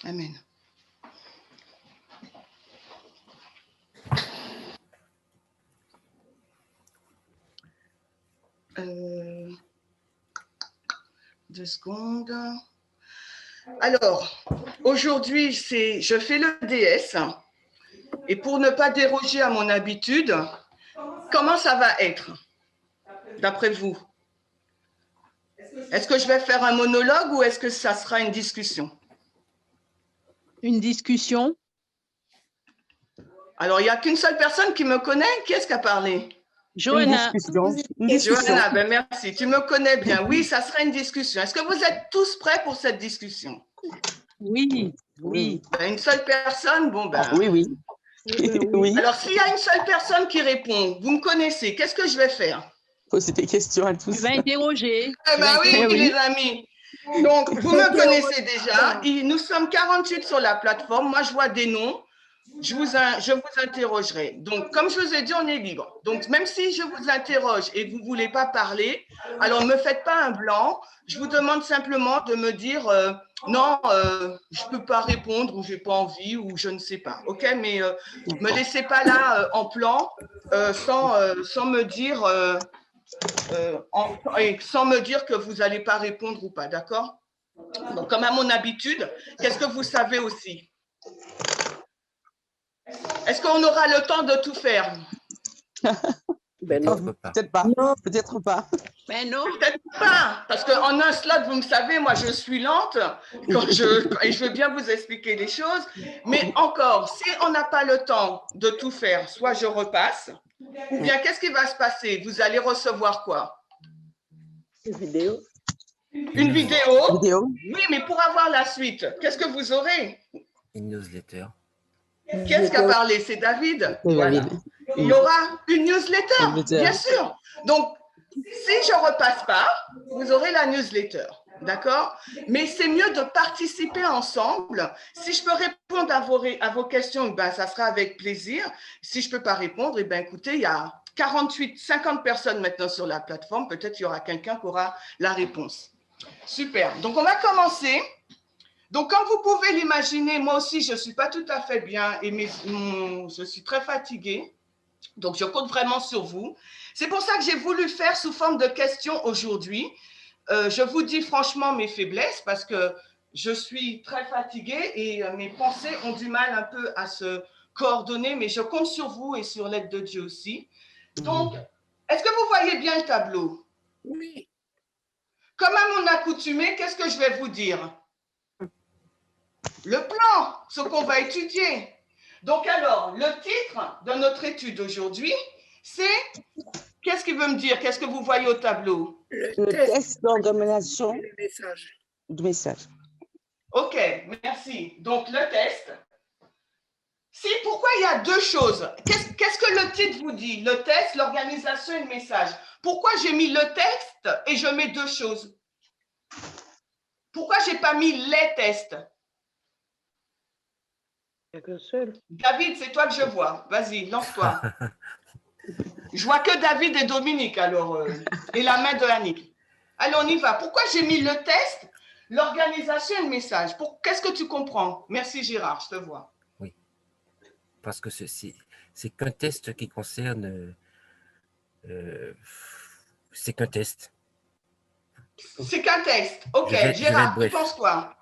Amen. Deux secondes. Alors, aujourd'hui, je fais le DS. Et pour ne pas déroger à mon habitude, comment ça va être, d'après vous? Est-ce que je vais faire un monologue ou est-ce que ça sera une discussion? Une discussion. Alors, il n'y a qu'une seule personne qui me connaît. Qui est-ce qui a parlé? Johanna. Une discussion. Johanna, ben merci. Tu me connais bien. Oui, ça sera une discussion. Est-ce que vous êtes tous prêts pour cette discussion? Oui, oui. Ben, une seule personne? Bon, ben. Oui, oui. Oui. Alors, s'il y a une seule personne qui répond, vous me connaissez, qu'est-ce que je vais faire? Poser des questions à tous. Tu vas interroger. Eh ben oui, les amis. Donc, vous me connaissez déjà. Nous sommes 48 sur la plateforme. Moi, je vois des noms. Je vous interrogerai. Donc, comme je vous ai dit, on est libre. Donc, même si je vous interroge et que vous ne voulez pas parler, alors ne me faites pas un blanc. Je vous demande simplement de me dire non, je ne peux pas répondre ou je n'ai pas envie ou je ne sais pas. OK? Mais ne me laissez pas là en plan sans me dire sans me dire que vous n'allez pas répondre ou pas. D'accord? Donc, comme à mon habitude, qu'est-ce que vous savez aussi? Est-ce qu'on aura le temps de tout faire? Ben non, peut-être pas. Non, peut-être pas. Ben non. Peut-être pas, parce qu'en un slot, vous me savez, moi, je suis lente et je veux bien vous expliquer les choses. Mais encore, si on n'a pas le temps de tout faire, soit je repasse, ou bien qu'est-ce qui va se passer? Vous allez recevoir quoi? Une vidéo. Une vidéo? Oui, mais pour avoir la suite, qu'est-ce que vous aurez? Une newsletter. Qu'est-ce qui a parlé? C'est David. Voilà. Il y aura une newsletter, bien sûr. Donc, si je ne repasse pas, vous aurez la newsletter, d'accord? Mais c'est mieux de participer ensemble. Si je peux répondre à vos questions, ben, ça sera avec plaisir. Si je ne peux pas répondre, eh ben, écoutez, il y a 50 personnes maintenant sur la plateforme. Peut-être qu'il y aura quelqu'un qui aura la réponse. Super. Donc, on va commencer. Donc, comme vous pouvez l'imaginer, moi aussi, je ne suis pas tout à fait bien et je suis très fatiguée. Donc, je compte vraiment sur vous. C'est pour ça que j'ai voulu faire sous forme de questions aujourd'hui. Je vous dis franchement mes faiblesses parce que je suis très fatiguée et mes pensées ont du mal un peu à se coordonner, mais je compte sur vous et sur l'aide de Dieu aussi. Donc, est-ce que vous voyez bien le tableau? Oui. Comme à mon accoutumée, qu'est-ce que je vais vous dire? Le plan, ce qu'on va étudier. Donc alors, le titre de notre étude aujourd'hui, c'est, qu'est-ce qu'il veut me dire? Qu'est-ce que vous voyez au tableau? Le test d'organisation du message. OK, merci. Donc, le test. Pourquoi il y a deux choses? Qu'est-ce que le titre vous dit? Le test, l'organisation et le message. Pourquoi j'ai mis le texte et je mets deux choses? Pourquoi je n'ai pas mis les tests? Il n'y a qu'un seul. David, c'est toi que je vois. Vas-y, lance-toi. Je vois que David et Dominique, alors, et la main de Annick. Allez, on y va. Pourquoi j'ai mis le test, l'organisation et le message? Qu'est-ce que tu comprends? Merci Gérard, je te vois. Oui, parce que c'est qu'un test qui concerne... c'est qu'un test. C'est qu'un test. OK, Gérard, tu penses quoi?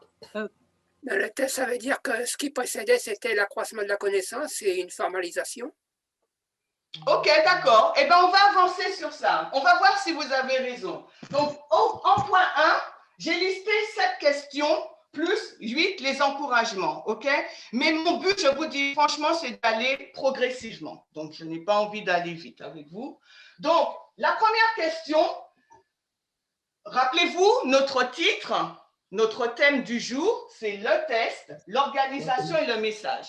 Le test, ça veut dire que ce qui précédait, c'était l'accroissement de la connaissance et une formalisation. OK, d'accord. Eh bien, on va avancer sur ça. On va voir si vous avez raison. Donc, en point 1, j'ai listé 7 questions plus 8 les encouragements. OK? Mais mon but, je vous dis franchement, c'est d'aller progressivement. Donc, je n'ai pas envie d'aller vite avec vous. Donc, la première question, rappelez-vous, notre titre, notre thème du jour, c'est le test, l'organisation et le message.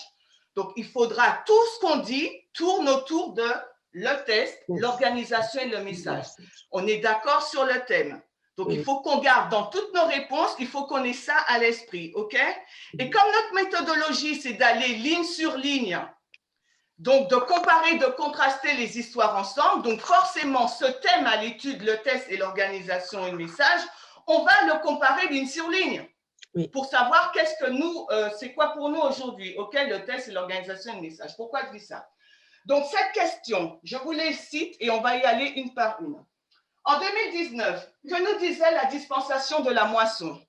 Donc, il faudra tout ce qu'on dit tourne autour de le test, l'organisation et le message. On est d'accord sur le thème. Donc, il faut qu'on garde dans toutes nos réponses, il faut qu'on ait ça à l'esprit, OK? Et comme notre méthodologie, c'est d'aller ligne sur ligne, donc de comparer, de contraster les histoires ensemble, donc forcément, ce thème à l'étude, le test et l'organisation et le message, on va le comparer ligne sur ligne. Oui. Pour savoir qu'est-ce que nous, c'est quoi pour nous aujourd'hui, OK, le test et l'organisation du message. Pourquoi je dis ça? Donc, cette question, je vous les cite et on va y aller une par une. En 2019, que nous disait la dispensation de la moisson?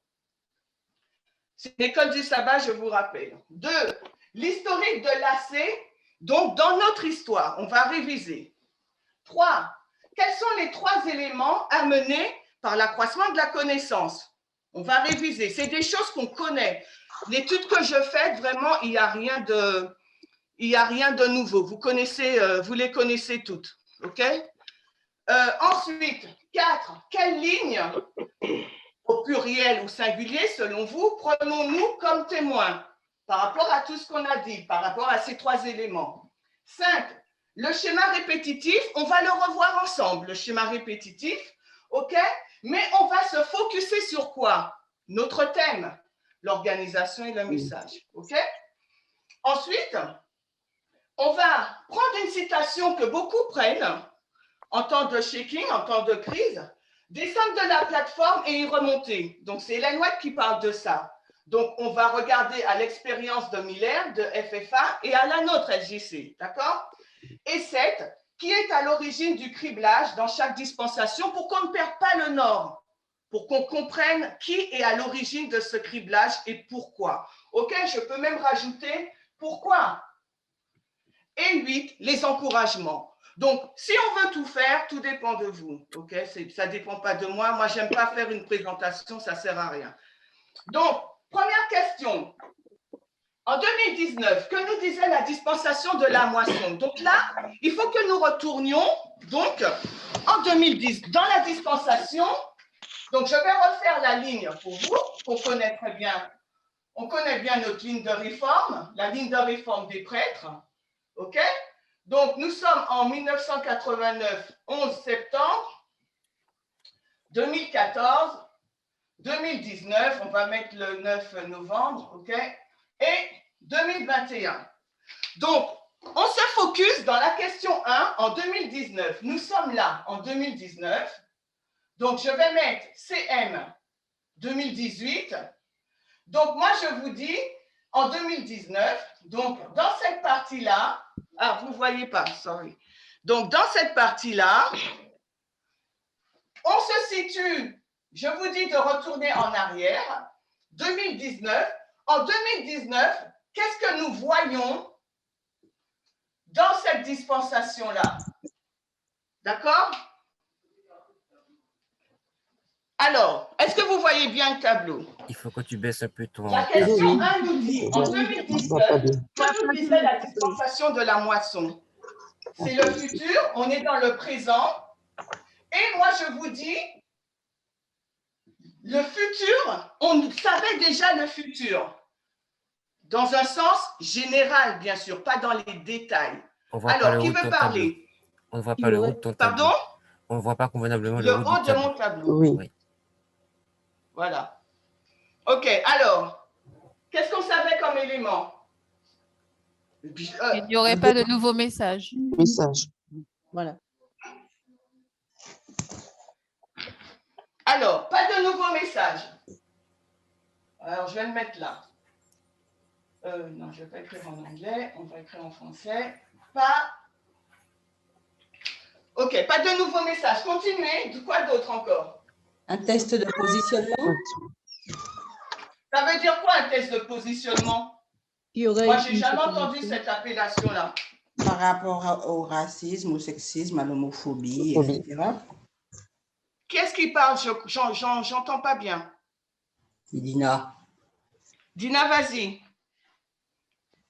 C'est l'école du sabbat, je vous rappelle. 2, l'historique de l'AC, donc dans notre histoire, on va réviser. 3, quels sont les 3 éléments amenés par l'accroissement de la connaissance? On va réviser. C'est des choses qu'on connaît. L'étude que je fais, vraiment, il n'y a rien de nouveau. Vous les connaissez toutes. OK? Ensuite, 4, quelle ligne, au pluriel ou singulier, selon vous, prenons-nous comme témoin par rapport à tout ce qu'on a dit, par rapport à ces 3 éléments? 5, le schéma répétitif, on va le revoir ensemble, le schéma répétitif, OK? Mais on va se focuser sur quoi? Notre thème, l'organisation et le message, OK? Ensuite, on va prendre une citation que beaucoup prennent en temps de shaking, en temps de crise, descendre de la plateforme et y remonter. Donc, c'est Ellen White qui parle de ça. Donc, on va regarder à l'expérience de Miller, de FFA et à la nôtre SJC, d'accord? Et 7, qui est à l'origine du criblage dans chaque dispensation pour qu'on ne perde pas le nord, pour qu'on comprenne qui est à l'origine de ce criblage et pourquoi. OK, je peux même rajouter pourquoi. Et 8, les encouragements. Donc, si on veut tout faire, tout dépend de vous. OK, ça ne dépend pas de moi. Moi, je n'aime pas faire une présentation, ça ne sert à rien. Donc, première question. En 2019, que nous disait la dispensation de la moisson? Donc là, il faut que nous retournions donc en 2010 dans la dispensation. Donc, je vais refaire la ligne pour vous, qu'on connaît très bien. On connaît bien notre ligne de réforme, la ligne de réforme des prêtres. OK? Donc, nous sommes en 1989, 11 septembre, 2014, 2019, on va mettre le 9 novembre, OK? Et 2021. Donc, on se focus dans la question 1 en 2019. Nous sommes là en 2019. Donc, je vais mettre CM 2018. Donc, moi, je vous dis, en 2019, donc, dans cette partie-là, vous ne voyez pas, sorry. Donc, dans cette partie-là, on se situe, je vous dis de retourner en arrière, 2019. En 2019, qu'est-ce que nous voyons dans cette dispensation-là? D'accord? Alors, est-ce que vous voyez bien le tableau? Il faut que tu baisses un peu ton... La question 1 nous dit, en 2019, que nous disait la dispensation de la moisson? C'est le futur, on est dans le présent. Et moi, je vous dis, le futur, on savait déjà le futur. Dans un sens général, bien sûr, pas dans les détails. Alors, qui veut parler? On ne voit pas le haut de ton tableau. Pardon? On ne voit pas convenablement le haut de mon tableau. Oui. Voilà. OK, alors, qu'est-ce qu'on savait comme élément? Il n'y aurait pas de nouveaux messages. Message. Voilà. Alors, pas de nouveaux messages. Alors, je vais le mettre là. Non, je ne vais pas écrire en anglais, on va écrire en français. OK, pas de nouveaux messages. Continuez. Quoi d'autre encore? Un test de positionnement. Ça veut dire quoi un test de positionnement? Moi, je n'ai jamais entendu cette appellation-là. Par rapport au racisme, au sexisme, à l'homophobie, etc. Qui qui parle? J'entends pas bien. Dina. Dina, vas-y.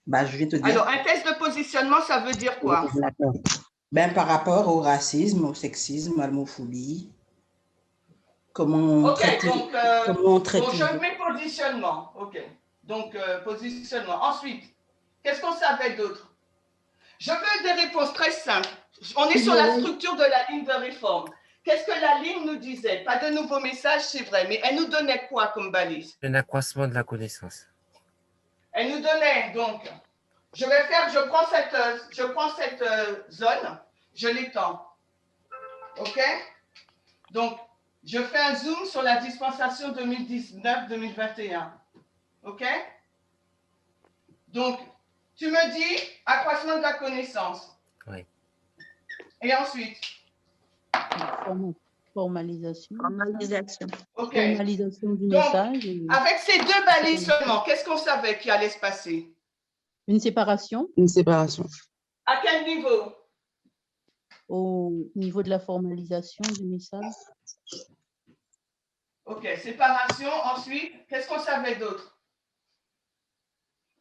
Je vais te dire. Alors, un test de positionnement, ça veut dire quoi? Par rapport au racisme, au sexisme, à l'homophobie. Comment on traite, donc je mets positionnement. OK. Donc, positionnement. Ensuite, qu'est-ce qu'on savait d'autre? Je veux des réponses très simples. On est sur la structure de la ligne de réforme. Qu'est-ce que la ligne nous disait? Pas de nouveaux messages, c'est vrai, mais elle nous donnait quoi comme balise? Un accroissement de la connaissance. Elle nous donnait, donc, je prends cette zone, je l'étends. OK? Donc, je fais un zoom sur la dispensation 2019-2021. OK? Donc, tu me dis accroissement de la connaissance. Oui. Et ensuite? Formalisation. OK. Formalisation du Donc, message. avec ces deux balises seulement, qu'est-ce qu'on savait qui allait se passer? Une séparation. Une séparation. À quel niveau? Au niveau de la formalisation du message. OK, séparation. Ensuite, qu'est-ce qu'on savait d'autre?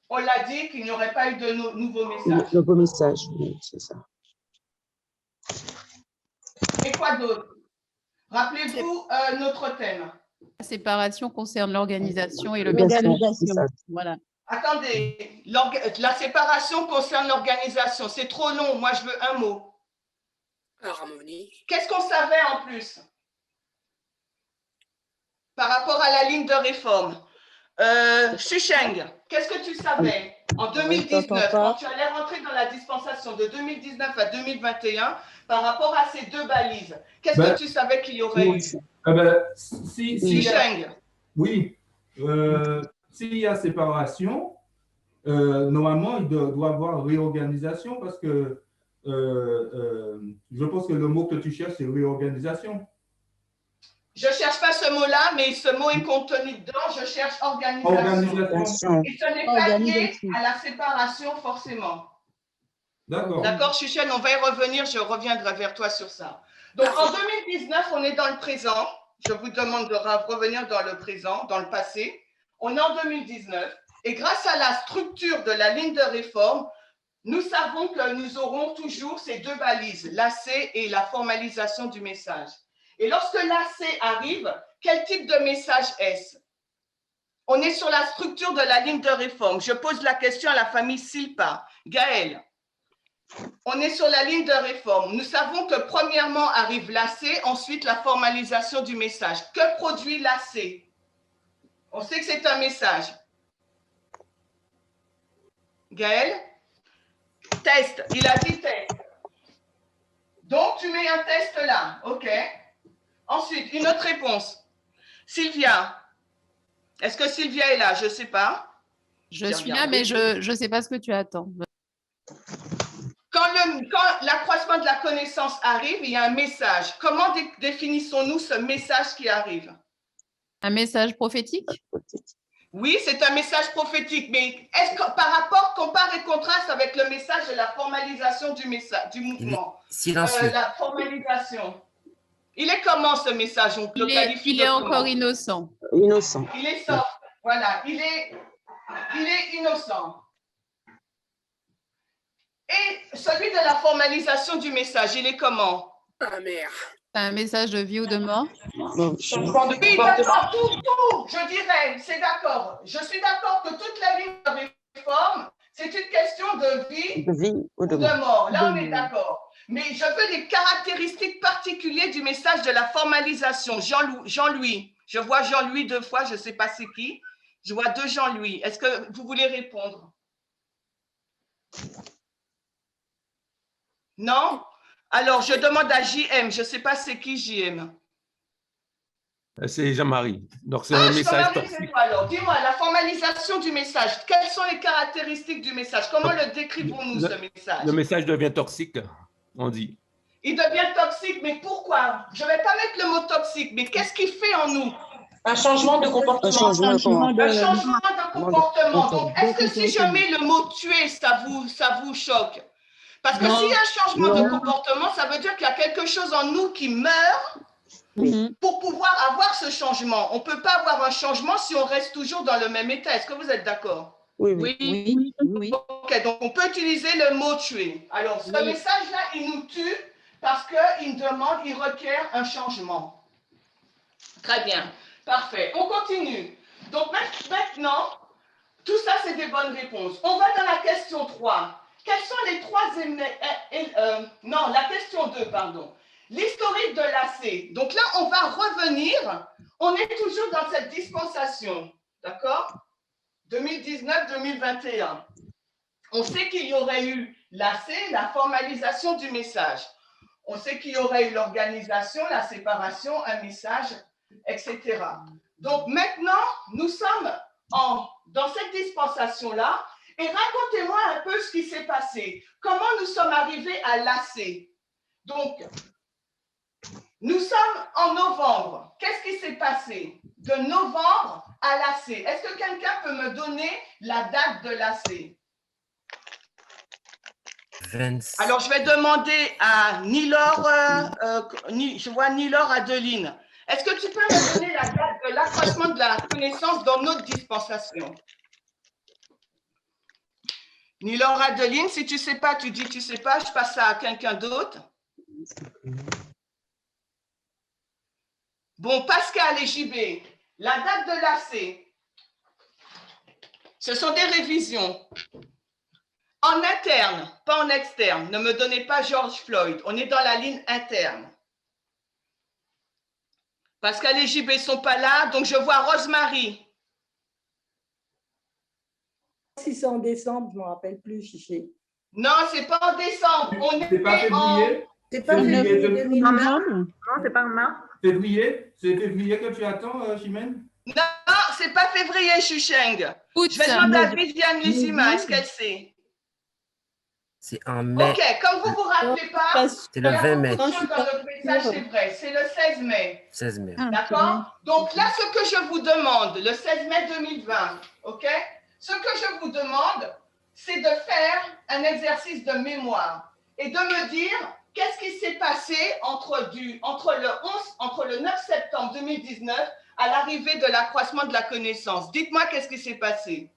On l'a dit qu'il n'y aurait pas eu de nouveaux messages. Nouveau message, oui, c'est ça. Et quoi d'autre? Rappelez-vous notre thème. La séparation concerne l'organisation et le L'organisation. message. Voilà. Attendez, la séparation concerne l'organisation. C'est trop long. Moi, je veux un mot. Harmonie. Qu'est-ce qu'on savait en plus par rapport à la ligne de réforme? Shusheng, qu'est-ce que tu savais en 2019 quand tu allais rentrer dans la dispensation de 2019 à 2021 par rapport à ces deux balises? Qu'est-ce que tu savais qu'il y aurait eu? Shusheng. Oui, s'il y a séparation, normalement, il doit y avoir réorganisation parce que je pense que le mot que tu cherches, c'est réorganisation. Je ne cherche pas ce mot-là, mais ce mot est contenu dedans. Je cherche organisation. Et ce n'est pas lié à la séparation forcément. D'accord. D'accord, Chuchel, on va y revenir. Je reviendrai vers toi sur ça. Donc, en 2019, on est dans le présent. Je vous demande de revenir dans le présent, dans le passé. On est en 2019. Et grâce à la structure de la ligne de réforme, nous savons que nous aurons toujours ces deux balises, l'AC et la formalisation du message. Et lorsque l'AC arrive, quel type de message est-ce? On est sur la structure de la ligne de réforme. Je pose la question à la famille Silpa. Gaël, on est sur la ligne de réforme. Nous savons que premièrement arrive l'AC, ensuite la formalisation du message. Que produit l'AC? On sait que c'est un message. Gaël? Test. Il a dit test. Donc, tu mets un test là. OK. Ensuite, une autre réponse. Sylvia. Est-ce que Sylvia est là? Je ne sais pas. Je suis là, mais je ne sais pas ce que tu attends. Quand l'accroissement de la connaissance arrive, il y a un message. Comment définissons-nous ce message qui arrive? Un message prophétique? Oui, c'est un message prophétique, mais est-ce que par rapport, compare et contraste avec le message de la formalisation du mouvement? Silencieux. La formalisation. Il est comment ce message? On le qualifie il est encore innocent. Innocent. Il est soft. Voilà, il est innocent. Et celui de la formalisation du message, il est comment? Ah merde. C'est un message de vie ou de mort? Oui, d'accord, tout, je dirais, c'est d'accord. Je suis d'accord que toute la ligne de réforme, c'est une question de vie ou de mort. Là, on est d'accord. Mais je veux les caractéristiques particulières du message de la formalisation. Jean-Louis, je vois Jean-Louis 2 fois, je ne sais pas c'est qui. Je vois 2 Jean-Louis. Est-ce que vous voulez répondre? Non? Alors, je demande à JM. Je ne sais pas c'est qui JM. C'est Jean-Marie. Donc, c'est un message. Alors, dis-moi, la formalisation du message, quelles sont les caractéristiques du message? Comment le décrivons-nous, ce message? Le message devient toxique, on dit. Il devient toxique, mais pourquoi? Je ne vais pas mettre le mot toxique, mais qu'est-ce qu'il fait en nous? Un changement de comportement. Un changement de comportement. Donc, est-ce que si je mets le mot tuer, ça vous choque? Parce que s'il y a un changement de comportement, ça veut dire qu'il y a quelque chose en nous qui meurt pour pouvoir avoir ce changement. On ne peut pas avoir un changement si on reste toujours dans le même état. Est-ce que vous êtes d'accord? Oui. Ok, donc on peut utiliser le mot tuer. Alors, ce message-là, il nous tue parce il requiert un changement. Très bien, parfait. On continue. Donc maintenant, tout ça, c'est des bonnes réponses. On va dans la question 3. Quels sont les 3 non, la question 2, pardon. L'historique de l'AC. Donc là, on va revenir. On est toujours dans cette dispensation. D'accord? 2019-2021. On sait qu'il y aurait eu l'AC, la formalisation du message. On sait qu'il y aurait eu l'organisation, la séparation, un message, etc. Donc maintenant, nous sommes dans cette dispensation-là et racontez-moi un peu ce qui s'est passé. Comment nous sommes arrivés à l'AC? Donc, nous sommes en novembre. Qu'est-ce qui s'est passé de novembre à l'AC? Est-ce que quelqu'un peut me donner la date de l'AC? Alors, je vais demander à Nilor, je vois Nilor Adeline. Est-ce que tu peux me donner la date de l'accroissement de la connaissance dans notre dispensation? Nilor Adeline, si tu ne sais pas, tu dis tu ne sais pas, je passe ça à quelqu'un d'autre. Bon, Pascal et JB, la date de l'AC, ce sont des révisions. En interne, pas en externe. Ne me donnez pas George Floyd. On est dans la ligne interne. Pascal et JB ne sont pas là, donc je vois Rosemary. Si c'est en décembre, je ne me rappelle plus, Chiché. Non, ce n'est pas en décembre. On est pas février. C'est pas février 2020. Non, c'est pas en mars. Février? C'est février que tu attends, Chimène? Non, ce n'est pas février, Chucheng. Août. Je vais demander à Viviane Lucima, est-ce qu'elle sait? C'est en mai. Ok, comme vous ne vous rappelez pas, C'est le 20 mai. dans notre message, c'est vrai, c'est le 16 mai. 16 mai. D'accord? Donc là, ce que je vous demande, le 16 mai 2020, ok? Ce que je vous demande, c'est de faire un exercice de mémoire et de me dire qu'est-ce qui s'est passé entre le 9 septembre 2019 à l'arrivée de l'accroissement de la connaissance. Dites-moi qu'est-ce qui s'est passé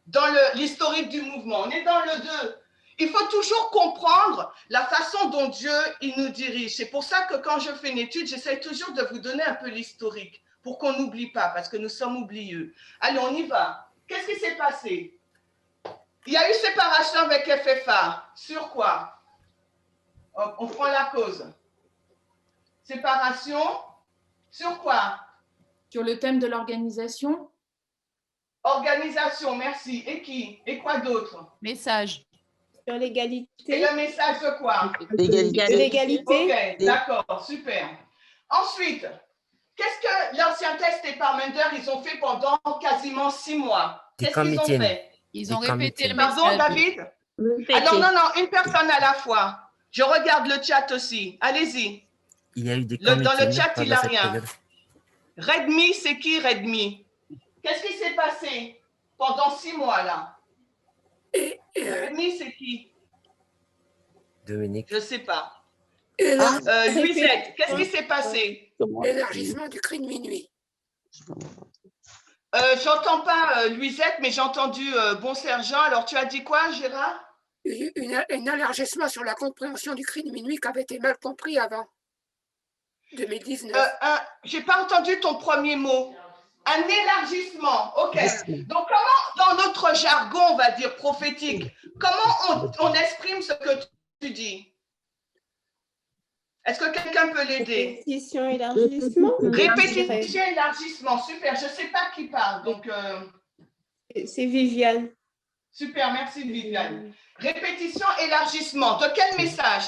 dans l'historique du mouvement. On est dans le 2. Il faut toujours comprendre la façon dont Dieu il nous dirige. C'est pour ça que quand je fais une étude, j'essaie toujours de vous donner un peu l'historique pour qu'on n'oublie pas, parce que nous sommes oublieux. Allez, on y va. Qu'est-ce qui s'est passé? Il y a eu séparation avec FFA. Sur quoi? On prend la cause. Séparation. Sur quoi? Sur le thème de l'organisation. Organisation, merci. Et qui? Et quoi d'autre? Message. Sur l'égalité. Et le message de quoi? L'égalité. Ok, d'accord, super. Ensuite, qu'est-ce que l'ancien test et Parmenter, ils ont fait pendant quasiment 6 mois? Qu'est-ce qu'ils ont fait? Ils ont répété le message. Pardon, David? Alors, non, une personne à la fois. Je regarde le chat aussi. Allez-y. Il y a eu des Dans le chat, il n'y a pendant cette rien. période. Redmi, c'est qui Redmi? Qu'est-ce qui s'est passé pendant 6 mois là? Redmi, c'est qui? Dominique. Je ne sais pas. Louisette, qu'est-ce qui s'est passé? L'élargissement du cri de minuit. J'entends pas Louisette, mais j'ai entendu Bon Sergent. Alors, tu as dit quoi, Gérard? Un élargissement sur la compréhension du cri de minuit qui avait été mal compris avant 2019. J'ai pas entendu ton premier mot. Un élargissement, ok. Donc, comment, dans notre jargon, on va dire prophétique, comment on exprime ce que tu dis? Est-ce que quelqu'un peut l'aider? Répétition, élargissement. Répétition, élargissement, super. Je ne sais pas qui parle, donc... C'est Viviane. Super, merci Viviane. Répétition, élargissement. De quel message?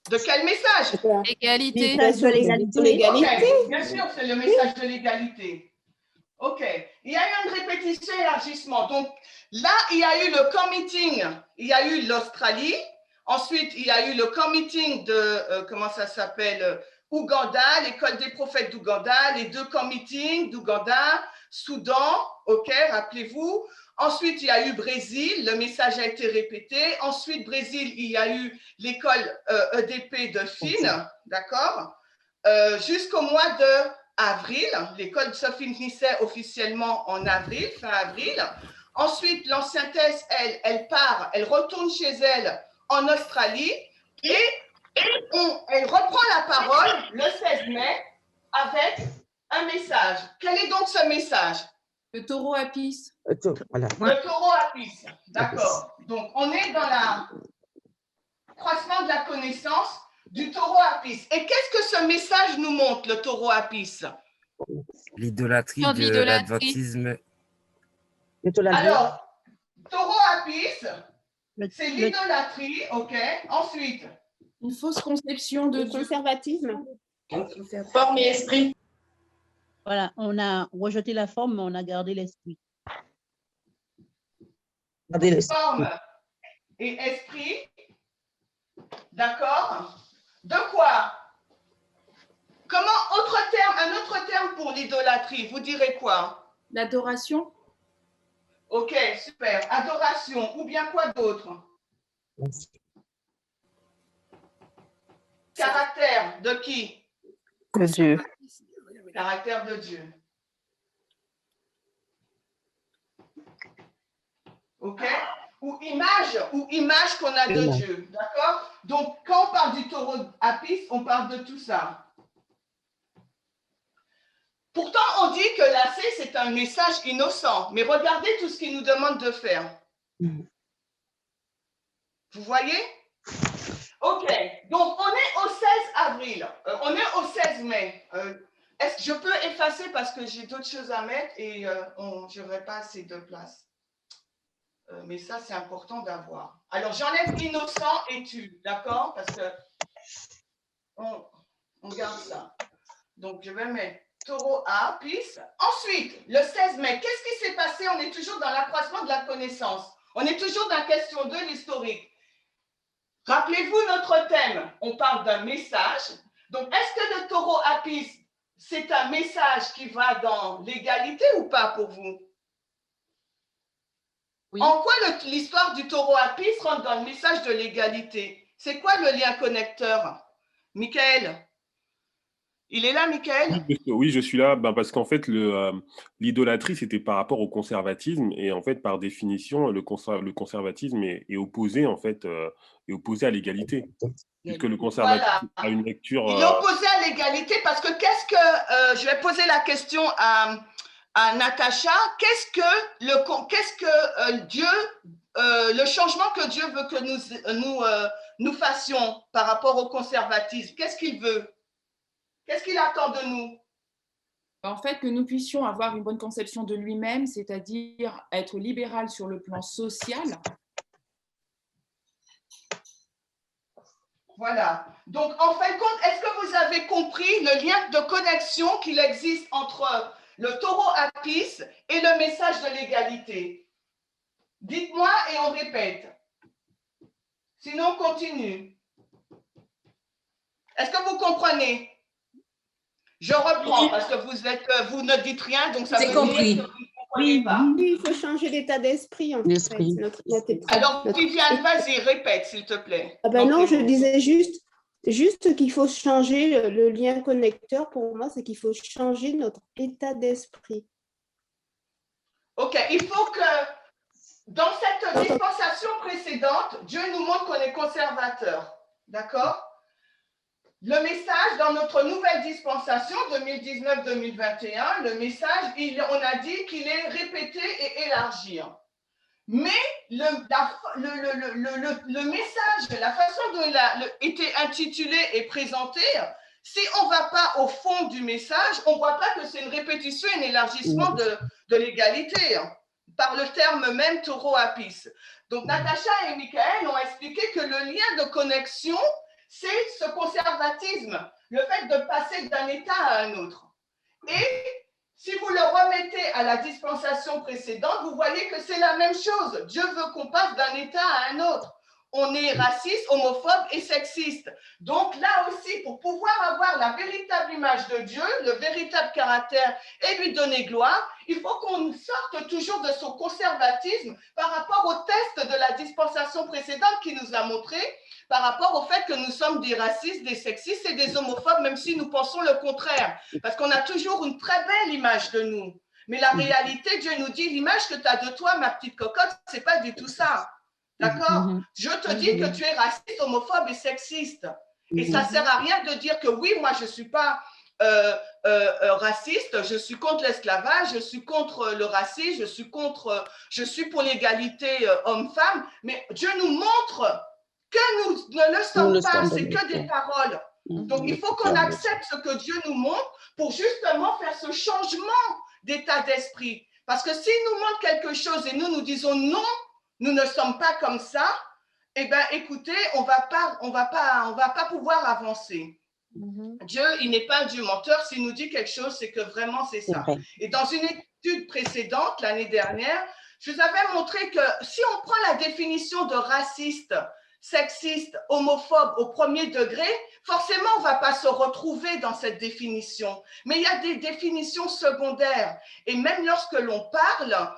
De quel message? Égalité. Message de l'égalité. Okay. Bien sûr, c'est le message de l'égalité. OK. Il y a eu une répétition, élargissement. Donc, là, il y a eu le committing. Il y a eu l'Australie. Ensuite, il y a eu le committing de, comment ça s'appelle, Ouganda, l'école des prophètes d'Ouganda, les 2 committings d'Ouganda, Soudan, OK, rappelez-vous. Ensuite, il y a eu Brésil, le message a été répété. Ensuite, Brésil, il y a eu l'école EDP de Fine, d'accord, jusqu'au mois d'avril. L'école se finissait officiellement en avril, fin avril. Ensuite, l'ancien test, elle part, elle retourne chez elle en Australie et elle reprend la parole le 16 mai avec un message. Quel est donc ce message? Le taureau à pisse. Voilà. Le taureau à pisse, d'accord. Donc, on est dans l'accroissement de la connaissance du taureau à pisse. Et qu'est-ce que ce message nous montre, le taureau à pisse? L'idolâtrie de l'adventisme. Alors, taureau à pisse, c'est l'idolâtrie, ok. Ensuite, une fausse conception de le conservatisme. Forme et esprit. Voilà, on a rejeté la forme, mais on a gardé l'esprit. Forme et esprit, d'accord? De quoi? Comment, un autre terme pour l'idolâtrie, vous direz quoi? L'adoration. Ok, super. Adoration, ou bien quoi d'autre? Caractère de qui? De Dieu. Caractère de Dieu. Ok? Ou image qu'on a de Dieu. D'accord? Donc, quand on parle du taureau Apis, on parle de tout ça. Pourtant, on dit que la C, c'est un message innocent. Mais regardez tout ce qu'il nous demande de faire. Vous voyez? Ok. Donc, on est au 16 avril. On est au 16 mai. Est-ce que je peux effacer parce que j'ai d'autres choses à mettre et je n'aurai pas assez de place. Mais ça, c'est important d'avoir. Alors, j'enlève innocent et tu, d'accord? Parce que on garde ça. Donc, je vais mettre taureau A, pisse. Ensuite, le 16 mai, qu'est-ce qui s'est passé? On est toujours dans l'accroissement de la connaissance. On est toujours dans la question 2, l'historique. Rappelez-vous notre thème. On parle d'un message. Donc, est-ce que le taureau Apis, c'est un message qui va dans l'égalité ou pas pour vous? Oui. En quoi l'histoire du taureau Apis rentre dans le message de l'égalité? C'est quoi le lien connecteur? Michael? Il est là, Michael? Oui, je suis là parce qu'en fait, l'idolâtrie, c'était par rapport au conservatisme. Et en fait, par définition, le conservatisme est opposé, en fait, est opposé à l'égalité. Puisque le conservatisme a une lecture… Il est opposé à l'égalité parce que je vais poser la question à Natacha. Qu'est-ce que Dieu, le changement que Dieu veut que nous fassions par rapport au conservatisme? Qu'est-ce qu'il veut? Qu'est-ce qu'il attend de nous? En fait, que nous puissions avoir une bonne conception de lui-même, c'est-à-dire être libéral sur le plan social. Voilà. Donc, en fin de compte, est-ce que vous avez compris le lien de connexion qu'il existe entre le taureau Apis et le message de l'égalité? Dites-moi et on répète. Sinon, on continue. Est-ce que vous comprenez? Je reprends parce que vous ne dites rien, donc ça veut dire que vous ne comprenez pas. Oui, il faut changer d'état d'esprit. En fait. Alors, Viviane, vas-y, répète, s'il te plaît. Ah ben non, je disais juste qu'il faut changer le lien connecteur. Pour moi, c'est qu'il faut changer notre état d'esprit. Ok, il faut que dans cette dispensation précédente, Dieu nous montre qu'on est conservateur. D'accord? Le message dans notre nouvelle dispensation 2019-2021, le message, on a dit qu'il est répété et élargi. Mais le message, la façon dont il a été intitulé et présenté, si on ne va pas au fond du message, on ne voit pas que c'est une répétition, un élargissement de l'égalité, par le terme même taureau Apis. Donc, Natacha et Michael ont expliqué que le lien de connexion, c'est ce conservatisme, le fait de passer d'un état à un autre. Et si vous le remettez à la dispensation précédente, vous voyez que c'est la même chose. Dieu veut qu'on passe d'un état à un autre. On est raciste, homophobe et sexiste. Donc là aussi, pour pouvoir avoir la véritable image de Dieu, le véritable caractère et lui donner gloire, il faut qu'on sorte toujours de son conservatisme par rapport au test de la dispensation précédente qui nous a montré, par rapport au fait que nous sommes des racistes, des sexistes et des homophobes, même si nous pensons le contraire. Parce qu'on a toujours une très belle image de nous. Mais la réalité, Dieu nous dit, l'image que tu as de toi, ma petite cocotte, ce n'est pas du tout ça. D'accord? Je te dis que tu es raciste, homophobe et sexiste. Et ça ne sert à rien de dire que oui, moi, je ne suis pas raciste, je suis contre l'esclavage, je suis contre le racisme, je suis pour l'égalité homme-femme. Mais Dieu nous montre que nous ne le sommes pas, c'est que des paroles. Donc, il faut qu'on accepte ce que Dieu nous montre pour justement faire ce changement d'état d'esprit. Parce que s'il nous montre quelque chose et nous disons non, nous ne sommes pas comme ça, eh bien, écoutez, on va pas pouvoir avancer. Dieu, il n'est pas un Dieu menteur. S'il nous dit quelque chose, c'est que vraiment c'est ça. Et dans une étude précédente, l'année dernière, je vous avais montré que si on prend la définition de raciste, sexiste, homophobe au premier degré, forcément, on ne va pas se retrouver dans cette définition. Mais il y a des définitions secondaires. Et même lorsque l'on parle,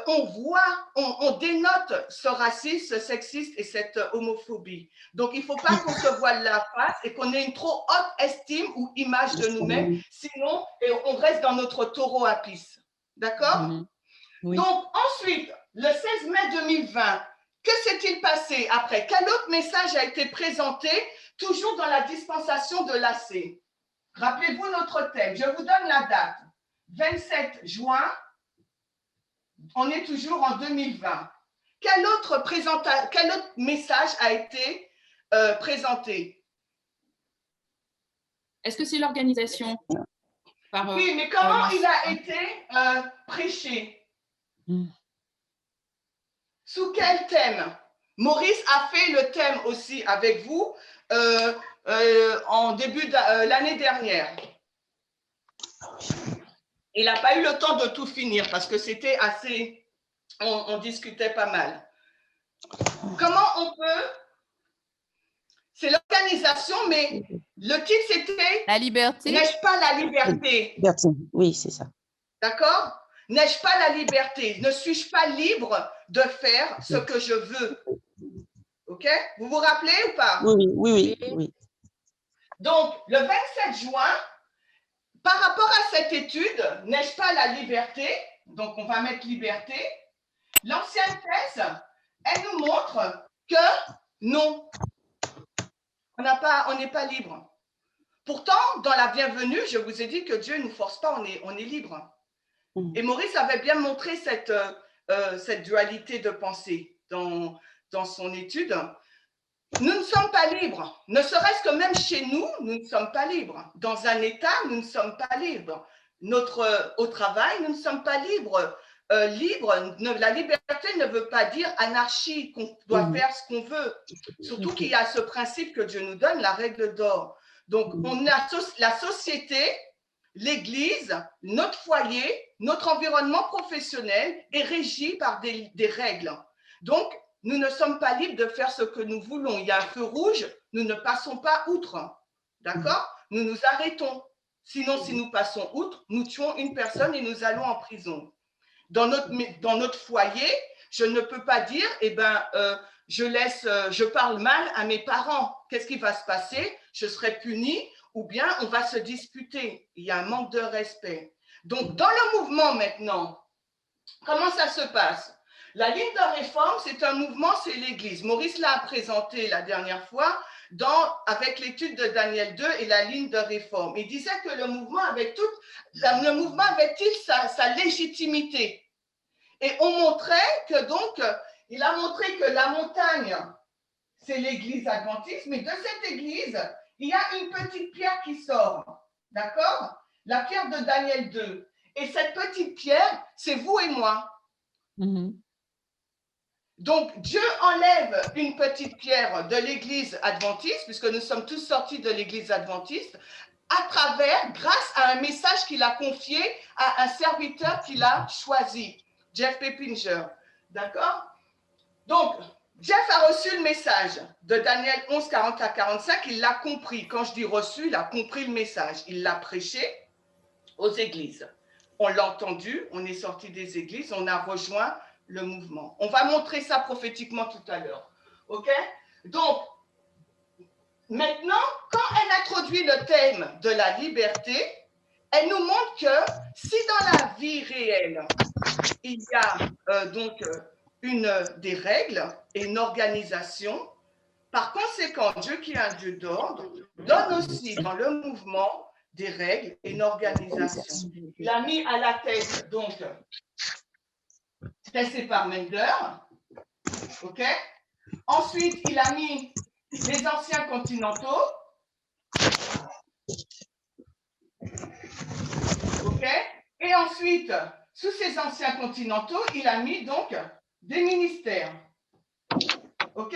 on voit, on dénote ce racisme, ce sexisme et cette homophobie. Donc, il ne faut pas qu'on se voile la face et qu'on ait une trop haute estime ou image de nous-mêmes. Sinon, on reste dans notre taureau à pisse. D'accord? Oui. Donc, ensuite, le 16 mai 2020, que s'est-il passé après? Quel autre message a été présenté, toujours dans la dispensation de l'AC? Rappelez-vous notre thème. Je vous donne la date. 27 juin, on est toujours en 2020. Quel autre message a été présenté? Est-ce que c'est l'organisation? Oui, mais comment il a été prêché? Sous quel thème? Maurice a fait le thème aussi avec vous en début de l'année dernière. Il n'a pas eu le temps de tout finir parce que c'était assez... On discutait pas mal. Comment on peut... C'est l'organisation, mais le titre, c'était... La liberté. N'ai-je pas la liberté? Oui, c'est ça. D'accord? N'ai-je pas la liberté? Ne suis-je pas libre de faire ce que je veux? OK? Vous vous rappelez ou pas? Oui. Donc, le 27 juin, par rapport à cette étude, n'ai-je pas la liberté? Donc, on va mettre liberté. L'ancienne thèse, elle nous montre que non, on n'est pas libre. Pourtant, dans la bienvenue, je vous ai dit que Dieu ne nous force pas, on est libre. Et Maurice avait bien montré cette dualité de pensée dans son étude. Nous ne sommes pas libres. Ne serait-ce que même chez nous, nous ne sommes pas libres. Dans un État, nous ne sommes pas libres. Au travail, nous ne sommes pas libres. La liberté ne veut pas dire anarchie, qu'on doit faire ce qu'on veut. Surtout qu'il y a ce principe que Dieu nous donne, la règle d'or. Donc, on a la société, l'Église, notre foyer, notre environnement professionnel est régi par des règles. Donc, nous ne sommes pas libres de faire ce que nous voulons. Il y a un feu rouge, nous ne passons pas outre. D'accord? Nous nous arrêtons. Sinon, si nous passons outre, nous tuons une personne et nous allons en prison. Dans notre foyer, je ne peux pas dire, je parle mal à mes parents. Qu'est-ce qui va se passer? Je serai puni ou bien on va se disputer. Il y a un manque de respect. Donc, dans le mouvement maintenant, comment ça se passe? La ligne de réforme, c'est un mouvement, c'est l'Église. Maurice l'a présenté la dernière fois avec l'étude de Daniel 2 et la ligne de réforme. Il disait que le mouvement avait-il sa légitimité. Et on montrait que donc, il a montré que la montagne, c'est l'Église adventiste, mais de cette Église, il y a une petite pierre qui sort. D'accord? La pierre de Daniel 2. Et cette petite pierre, c'est vous et moi. Donc, Dieu enlève une petite pierre de l'Église adventiste, puisque nous sommes tous sortis de l'Église adventiste, grâce à un message qu'il a confié à un serviteur qu'il a choisi, Jeff Peppinger. D'accord? Donc, Jeff a reçu le message de Daniel 11, 40 à 45. Il l'a compris. Quand je dis reçu, il a compris le message. Il l'a prêché aux églises. On l'a entendu, on est sorti des églises, on a rejoint le mouvement. On va montrer ça prophétiquement tout à l'heure. OK? Donc, maintenant, quand elle introduit le thème de la liberté, elle nous montre que si dans la vie réelle, il y a des règles et une organisation, par conséquent, Dieu qui est un Dieu d'ordre, donne aussi dans le mouvement des règles et une organisation. Il a mis à la tête, donc, Tracy Parmenter, OK? Ensuite, il a mis les anciens continentaux, OK? Et ensuite, sous ces anciens continentaux, il a mis donc des ministères. OK?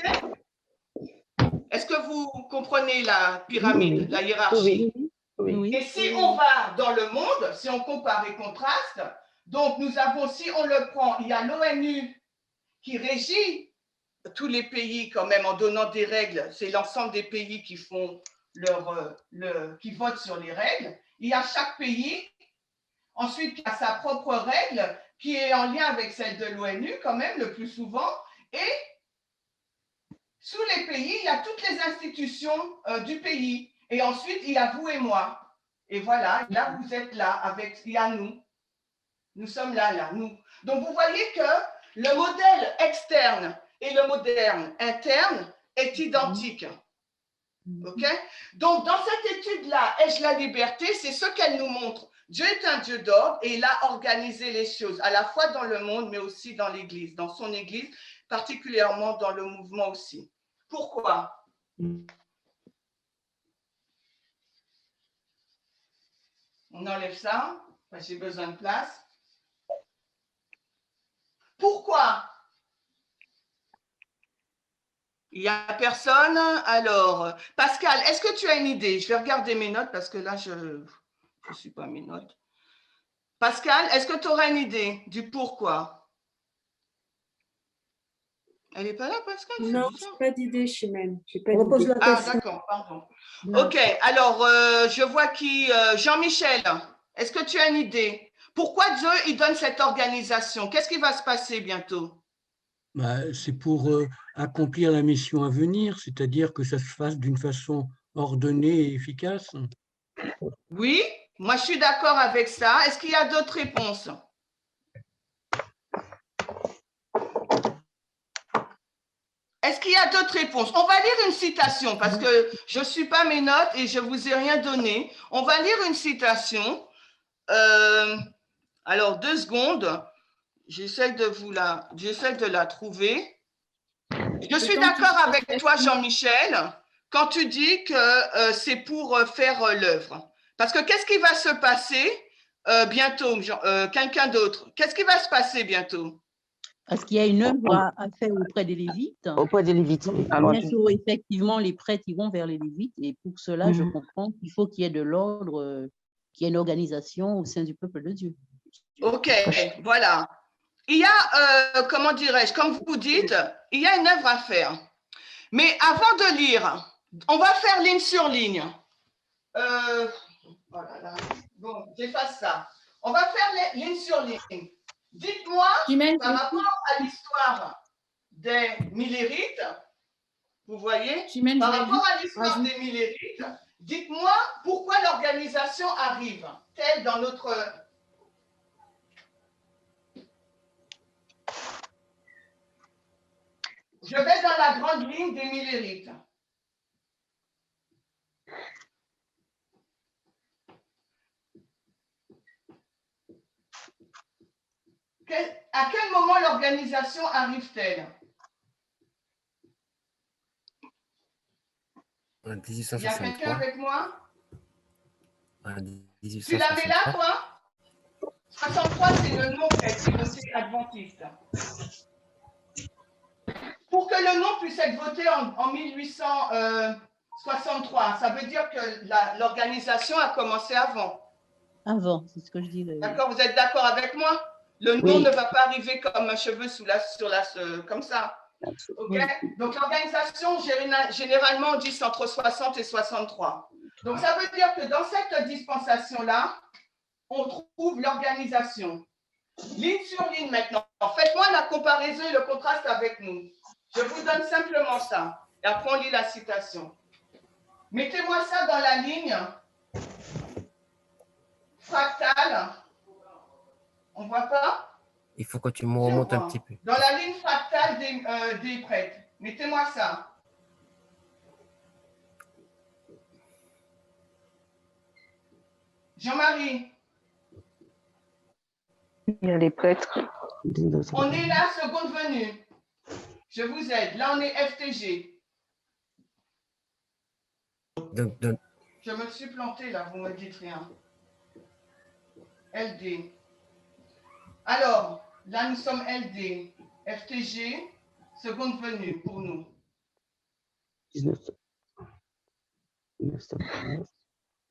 Est-ce Est-ce que vous comprenez la pyramide, la hiérarchie? Oui. Et si on va dans le monde, si on compare et contraste, donc nous avons, si on le prend, il y a l'ONU qui régit tous les pays quand même en donnant des règles. C'est l'ensemble des pays qui font qui votent sur les règles. Il y a chaque pays, ensuite qui a sa propre règle qui est en lien avec celle de l'ONU quand même le plus souvent. Et sous les pays, il y a toutes les institutions du pays. Et ensuite, il y a vous et moi. Et voilà, là, vous êtes là, il y a nous. Nous sommes là, nous. Donc, vous voyez que le modèle externe et le modèle interne est identique. OK? Donc, dans cette étude-là, Ai-je la liberté? C'est ce qu'elle nous montre. Dieu est un Dieu d'ordre et il a organisé les choses, à la fois dans le monde, mais aussi dans l'Église, dans son Église, particulièrement dans le mouvement aussi. Pourquoi? On enlève ça, j'ai besoin de place. Pourquoi? Il n'y a personne? Alors, Pascal, est-ce que tu as une idée? Je vais regarder mes notes parce que là, je ne suis pas mes notes. Pascal, est-ce que tu auras une idée du pourquoi? Elle n'est pas là, Pascal? Non, je n'ai pas d'idée, Chimène. Ah, d'accord, pardon. OK, alors, je vois qui… Jean-Michel, est-ce que tu as une idée? Pourquoi Dieu il donne cette organisation? Qu'est-ce qui va se passer bientôt? C'est pour accomplir la mission à venir, c'est-à-dire que ça se fasse d'une façon ordonnée et efficace. Oui, moi je suis d'accord avec ça. Est-ce qu'il y a d'autres réponses? Est-ce qu'il y a d'autres réponses? On va lire une citation parce que je ne suis pas mes notes et je ne vous ai rien donné. On va lire une citation. Alors, 2 secondes. J'essaie de la trouver. Je suis d'accord avec toi, Jean-Michel, quand tu dis que c'est pour faire l'œuvre. Parce que qu'est-ce qui va se passer bientôt, quelqu'un d'autre? Qu'est-ce qui va se passer bientôt? Parce qu'il y a une œuvre à faire auprès des Lévites. Auprès des Lévites. Bientôt, effectivement, les prêtres ils vont vers les Lévites. Et pour cela, je comprends qu'il faut qu'il y ait de l'ordre, qu'il y ait une organisation au sein du peuple de Dieu. OK, voilà. Il y a, comment dirais-je, comme vous dites, il y a une œuvre à faire. Mais avant de lire, on va faire ligne sur ligne. Oh là là. Bon, j'efface ça. On va faire ligne sur ligne. Dites-moi, par rapport à l'histoire des Millérites, vous voyez, par rapport à l'histoire des Millérites, dites-moi pourquoi l'organisation arrive, telle dans notre… Je vais dans la grande ligne des Millérites. À quel moment l'organisation arrive-t-elle? En Il y a quelqu'un 1863. avec moi? En Tu l'avais là, toi? 63, c'est le nom qui a été voté adventiste. Pour que le nom puisse être voté en 1863, ça veut dire que l'organisation a commencé avant. Avant, c'est ce que je dis. D'accord, vous êtes d'accord avec moi? Le nom ne va pas arriver comme un cheveu comme ça. OK? Donc, l'organisation, généralement, on dit c'est entre 60 et 63. Donc, ça veut dire que dans cette dispensation-là, on trouve l'organisation. Ligne sur ligne maintenant. Faites-moi la comparaison et le contraste avec nous. Je vous donne simplement ça. Et après, on lit la citation. Mettez-moi ça dans la ligne fractale. On ne voit pas? Il faut que tu me remontes un petit peu. Dans la ligne fractale des prêtres. Mettez-moi ça. Jean-Marie. Il y a les prêtres. On est là, seconde venue. Je vous aide. Là, on est FTG. Je me suis plantée là, vous ne me dites rien. LD. Alors, là, nous sommes LD. FTG, seconde venue pour nous.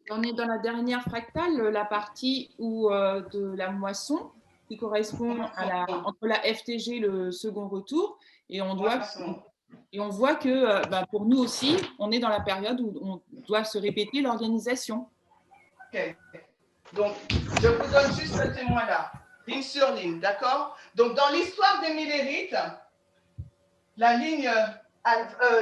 On est dans la dernière fractale, la partie de la moisson qui correspond entre la FTG, le second retour, et on voit que pour nous aussi, on est dans la période où on doit se répéter l'organisation. Ok. Donc, je vous donne juste ce témoin-là, ligne sur ligne, d'accord? Donc, dans l'histoire des millérites, la ligne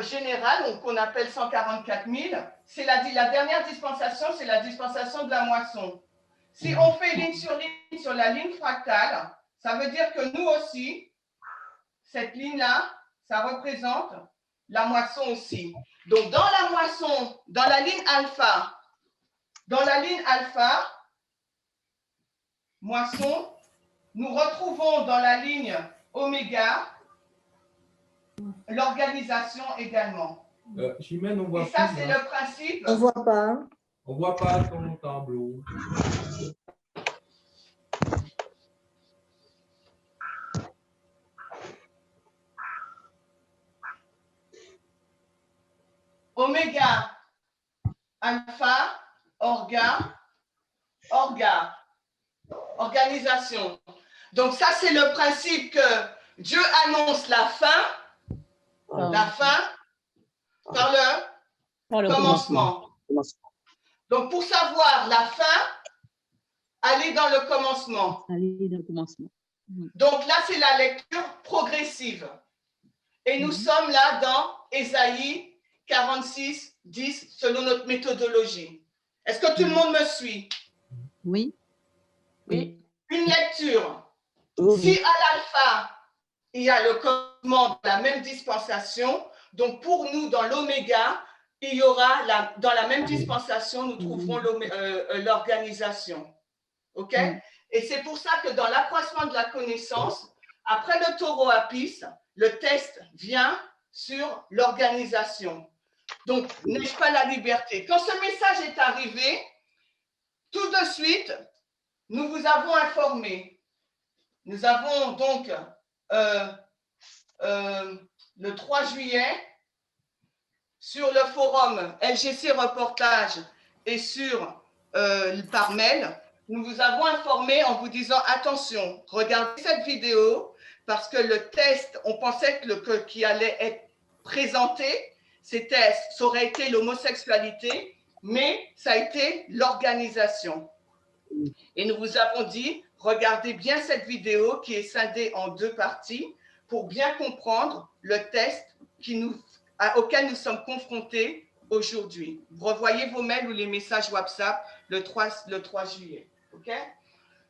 générale, qu'on appelle 144 000, c'est la dernière dispensation, c'est la dispensation de la moisson. Si on fait ligne sur la ligne fractale, ça veut dire que nous aussi, cette ligne-là, ça représente la moisson aussi. Donc, dans la moisson, dans la ligne alpha, moisson, nous retrouvons dans la ligne oméga l'organisation également. Chimène, on voit. Et ça, c'est le principe. On ne voit pas. On ne voit pas ton tableau. Oméga, alpha, orga, organisation. Donc ça, c'est le principe que Dieu annonce la fin par le commencement. Donc pour savoir la fin, allez dans le commencement. Donc là, c'est la lecture progressive. Et nous sommes là dans Ésaïe 46, 10, selon notre méthodologie. Est-ce que tout le monde me suit? Oui. Oui. Une lecture. Si à l'alpha, il y a le commencement de la même dispensation, donc pour nous, dans l'oméga, il y aura, dans la même dispensation, nous trouverons l'organisation. OK? Et c'est pour ça que dans l'accroissement de la connaissance, après le taureau apis, le test vient sur l'organisation. Donc, n'ai-je pas la liberté? Quand ce message est arrivé, tout de suite, nous vous avons informé. Nous avons donc le 3 juillet, sur le forum LGC Reportage et par mail, nous vous avons informé en vous disant attention, regardez cette vidéo parce que le test, on pensait qu'il allait être présenté, ces tests, ça aurait été l'homosexualité, mais ça a été l'organisation. Et nous vous avons dit, regardez bien cette vidéo qui est scindée en 2 parties pour bien comprendre le test auquel nous sommes confrontés aujourd'hui. Vous revoyez vos mails ou les messages WhatsApp le 3 juillet. Okay?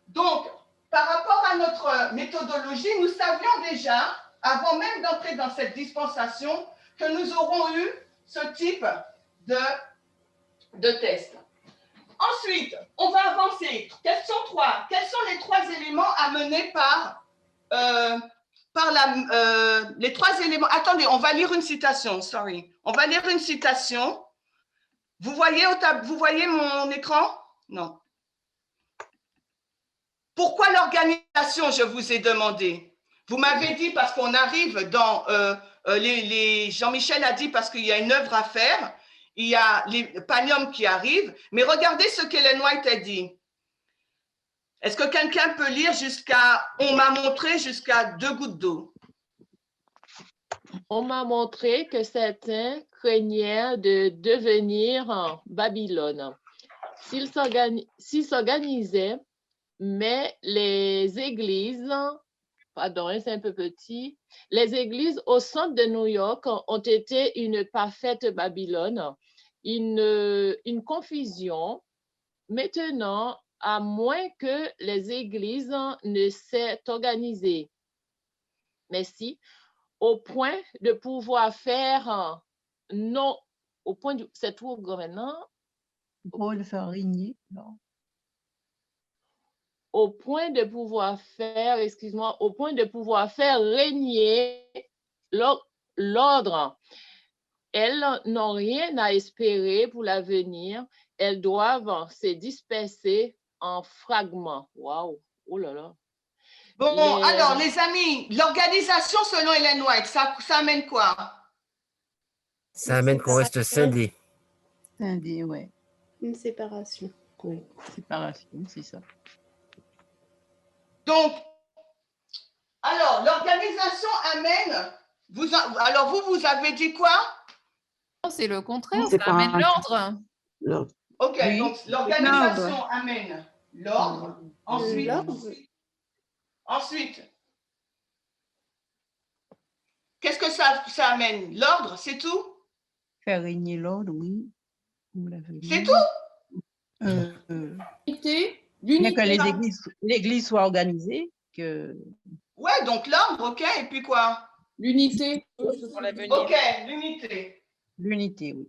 Donc, par rapport à notre méthodologie, nous savions déjà, avant même d'entrer dans cette dispensation, que nous aurons eu ce type de test. Ensuite, on va avancer. Quels sont les 3 éléments amenés par les 3 éléments. Attendez, on va lire une citation. Sorry. On va lire une citation. Vous voyez mon écran? Non. Pourquoi l'organisation, je vous ai demandé? Vous m'avez dit parce qu'on arrive dans... Jean-Michel a dit parce qu'il y a une œuvre à faire. Il y a les Panium qui arrivent. Mais regardez ce qu'Ellen White a dit. Est-ce que quelqu'un peut lire on m'a montré jusqu'à 2 gouttes d'eau? On m'a montré que certains craignaient de devenir en Babylone. S'ils s'organisaient, mais les églises, pardon, c'est un peu petit, les églises au centre de New York ont été une parfaite Babylone, une confusion. Maintenant, à moins que les églises ne s'aient organisées. Merci. Au point de pouvoir faire non, au point de, c'est tout maintenant. Pour le faire régner, non. Au point de pouvoir faire, excuse-moi, au point de pouvoir faire régner l'ordre. Elles n'ont rien à espérer pour l'avenir. Elles doivent se disperser en fragments. Waouh! Oh là là! Bon, alors, les amis, l'organisation selon Ellen White, ça amène quoi? Ça amène qu'on reste scindé. Ouais. Une séparation. Oui, séparation, c'est ça. Donc, alors, l'organisation amène, alors vous avez dit quoi? C'est le contraire, ça amène l'ordre. Ok, Oui. donc l'organisation amène l'ordre. Ensuite, qu'est-ce que ça amène? L'ordre, c'est tout? Faire régner l'ordre, oui. C'est tout? Bien que l'église soit organisée, que... Ouais, donc l'ordre, ok, et puis quoi? L'unité. Ok, l'unité. L'unité, oui.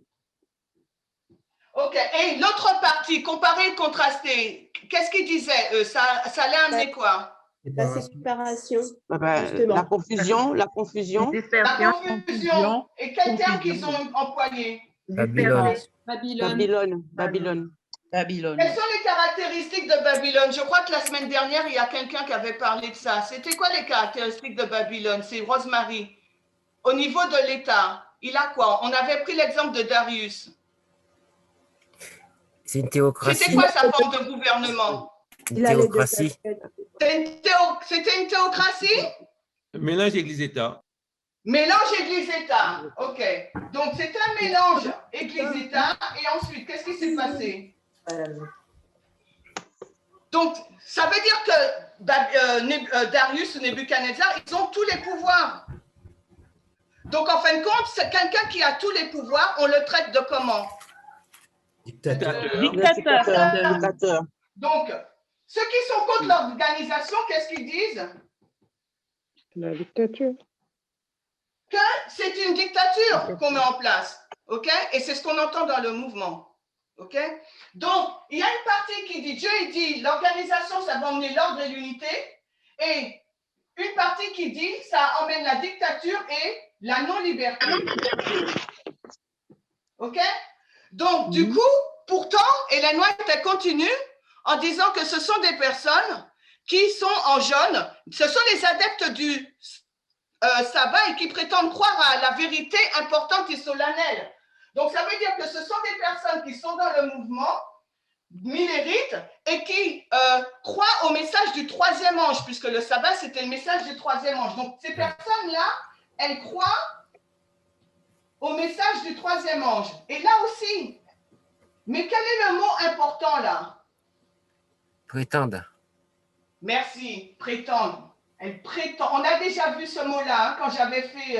Ok, et l'autre partie, comparée et contrastée, qu'est-ce qu'il disait? Ça allait amener quoi? La séparation. La confusion. La confusion. Et quel terme qu'ils ont employé? Babylone. Babylone. Quelles sont les caractéristiques de Babylone? Je crois que la semaine dernière, il y a quelqu'un qui avait parlé de ça. C'était quoi les caractéristiques de Babylone? C'est Rosemary. Au niveau de l'État, il a quoi? On avait pris l'exemple de Darius. C'est une théocratie. C'était quoi sa forme de gouvernement? Une théocratie. C'était une théocratie? Mélange Église-État. Mélange Église-État. Ok. Donc, c'est un mélange Église-État. Et ensuite, qu'est-ce qui s'est passé? Donc, ça veut dire que Darius ou Nebuchadnezzar, ils ont tous les pouvoirs. Donc, en fin de compte, c'est quelqu'un qui a tous les pouvoirs. On le traite de comment? Dictateur. Donc, ceux qui sont contre l'organisation, qu'est-ce qu'ils disent? La dictature. Que c'est une dictature qu'on met en place. OK? Et c'est ce qu'on entend dans le mouvement. OK? Donc, il y a une partie qui dit, Dieu il dit, l'organisation, ça va emmener l'ordre et l'unité. Et une partie qui dit, ça emmène la dictature et la non-liberté. OK? Donc, du coup, pourtant, Ellen White, elle continue en disant que ce sont des personnes qui sont en jaune, ce sont les adeptes du sabbat et qui prétendent croire à la vérité importante et solennelle. Donc, ça veut dire que ce sont des personnes qui sont dans le mouvement millérite et qui croient au message du troisième ange, puisque le sabbat, c'était le message du troisième ange. Donc, ces personnes-là, elles croient au message du troisième ange. Et là aussi, mais quel est le mot important là? Prétendent. Merci, prétendre. Elle prétend. On a déjà vu ce mot-là hein, quand j'avais fait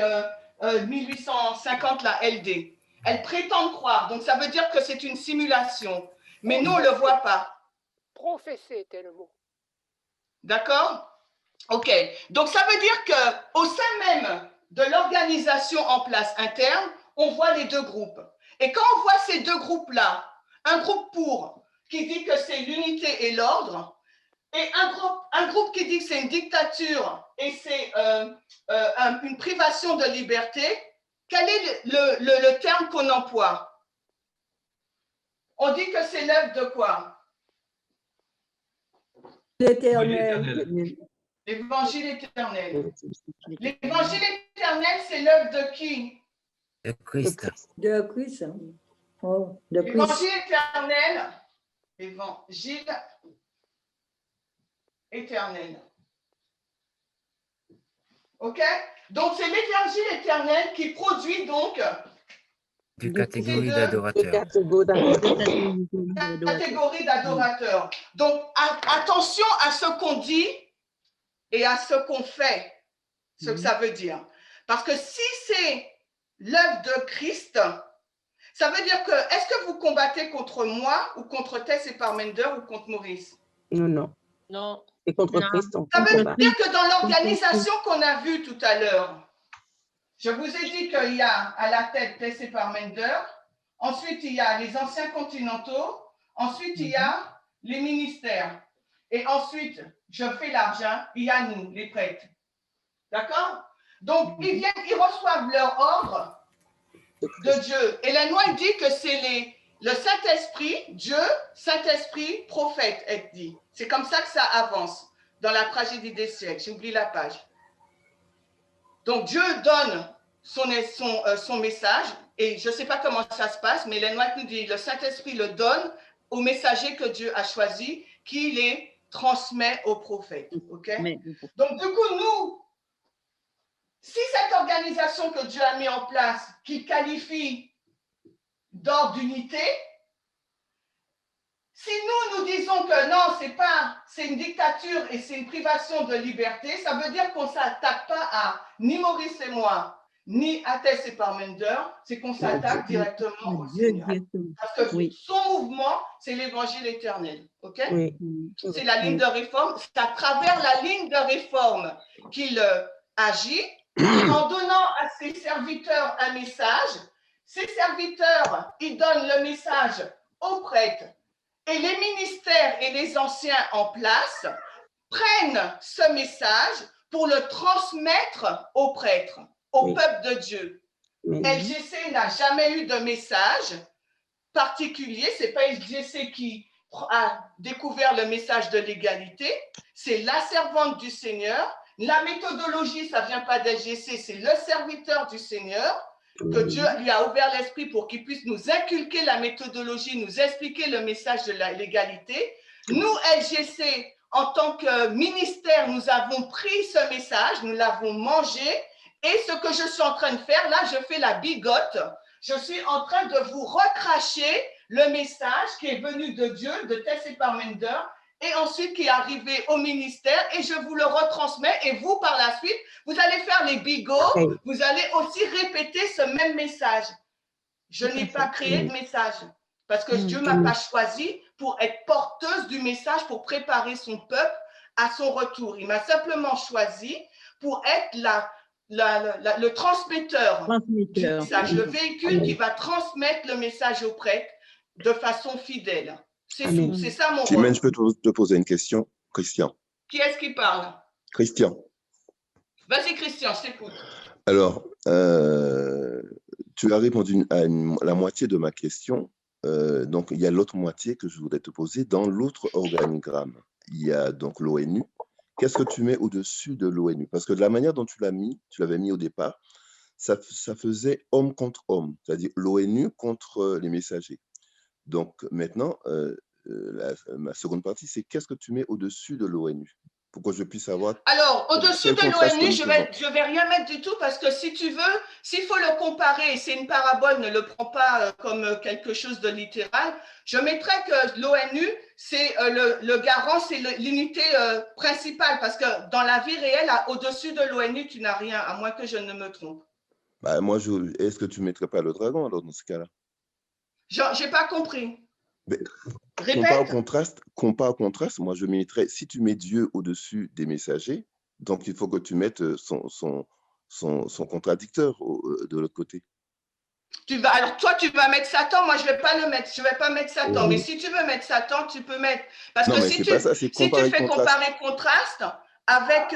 1850 la LD. Elles prétendent croire. Donc ça veut dire que c'est une simulation. Mais nous, on ne le voit pas. Professer était le mot. D'accord? OK. Donc ça veut dire qu'au sein même de l'organisation en place interne, on voit les deux groupes. Et quand on voit ces deux groupes-là, un groupe qui dit que c'est l'unité et l'ordre, et un groupe qui dit que c'est une dictature et c'est une privation de liberté, quel est le terme qu'on emploie? On dit que c'est l'œuvre de quoi? L'Éternel. L'évangile éternel. L'évangile éternel, c'est l'œuvre de qui? De Christ. De Christ. Oh, de Christ. L'évangile éternel. Évangile éternel. OK? Donc, c'est l'évangile éternel qui produit donc Une catégorie d'adorateurs. Catégorie d'adorateurs. Donc, attention à ce qu'on dit et à ce qu'on fait, ce que ça veut dire. Parce que si c'est l'œuvre de Christ, ça veut dire que, est-ce que vous combattez contre moi ou contre Tess et Parmender ou contre Maurice? Non. Non. Et contre Christ. Ça veut dire que dans l'organisation qu'on a vue tout à l'heure, je vous ai dit qu'il y a à la tête Tess et Parmender, ensuite il y a les anciens continentaux, ensuite il y a les ministères, et ensuite, je fais l'argent, il y a nous, les prêtres. D'accord? Donc, ils viennent, ils reçoivent leur ordre de Dieu. Et la loi dit que c'est le Saint-Esprit, Dieu, Saint-Esprit, prophète, elle dit. C'est comme ça que ça avance dans la tragédie des siècles. J'oublie la page. Donc, Dieu donne son message, et je ne sais pas comment ça se passe, mais l'Ellen White nous dit, le Saint-Esprit le donne au messager que Dieu a choisi, qui les transmet aux prophètes. Okay? Donc, du coup, nous, si cette organisation que Dieu a mis en place, qu'il qualifie d'ordre d'unité, si nous disons que non, c'est une dictature et c'est une privation de liberté, ça veut dire qu'on ne s'attaque pas à ni Maurice et moi, ni à Tess et Parmenter, c'est qu'on s'attaque directement au Seigneur. Parce que son mouvement, c'est l'évangile éternel. Okay? C'est la ligne de réforme, c'est à travers la ligne de réforme qu'il agit, en donnant à ses serviteurs un message. Ces serviteurs, ils donnent le message aux prêtres. Et les ministères et les anciens en place prennent ce message pour le transmettre aux prêtres, au peuple de Dieu. LGC n'a jamais eu de message particulier. Ce n'est pas LGC qui a découvert le message de l'égalité. C'est la servante du Seigneur. La méthodologie, ça ne vient pas d'LGC, c'est le serviteur du Seigneur. Que Dieu lui a ouvert l'esprit pour qu'il puisse nous inculquer la méthodologie, nous expliquer le message de l'égalité. Nous, LGC, en tant que ministère, nous avons pris ce message, nous l'avons mangé, et ce que je suis en train de faire, là, je fais la bigote. Je suis en train de vous recracher le message qui est venu de Dieu, de Tess et Parmenter, et ensuite qui est arrivé au ministère, et je vous le retransmets, et vous, par la suite, vous allez faire les bigots, vous allez aussi répéter ce même message. Je n'ai pas créé de message, parce que Dieu ne m'a pas choisi pour être porteuse du message, pour préparer son peuple à son retour. Il m'a simplement choisi pour être le transmetteur du message, le véhicule qui va transmettre le message aux prêtres de façon fidèle. C'est ça mon rôle. Chimène, je peux te poser une question, Christian. Qui est-ce qui parle? Christian. Vas-y, Christian, je t'écoute. Alors, tu as répondu à la moitié de ma question. Donc, il y a l'autre moitié que je voudrais te poser. Dans l'autre organigramme, il y a donc l'ONU. Qu'est-ce que tu mets au-dessus de l'ONU? Parce que de la manière dont tu l'avais mis au départ, ça faisait homme contre homme, c'est-à-dire l'ONU contre les messagers. Donc, maintenant, ma seconde partie, c'est qu'est-ce que tu mets au-dessus de l'ONU pour que je puisse savoir. Alors, au-dessus de l'ONU, je vais rien mettre du tout parce que si tu veux, s'il faut le comparer, c'est une parabole, ne le prends pas comme quelque chose de littéral, je mettrais que l'ONU, c'est le garant, c'est l'unité principale parce que dans la vie réelle, au-dessus de l'ONU, tu n'as rien, à moins que je ne me trompe. Bah, moi, est-ce que tu ne mettrais pas le dragon alors dans ce cas-là? Je n'ai pas compris. Mais, répète. Compas au contraste, moi je mettrais, si tu mets Dieu au-dessus des messagers, donc il faut que tu mettes son contradicteur de l'autre côté. Alors toi, tu vas mettre Satan, moi je ne vais pas le mettre, je ne vais pas mettre Satan, mais si tu veux mettre Satan, tu peux mettre, parce que si tu fais comparer-contraste, avec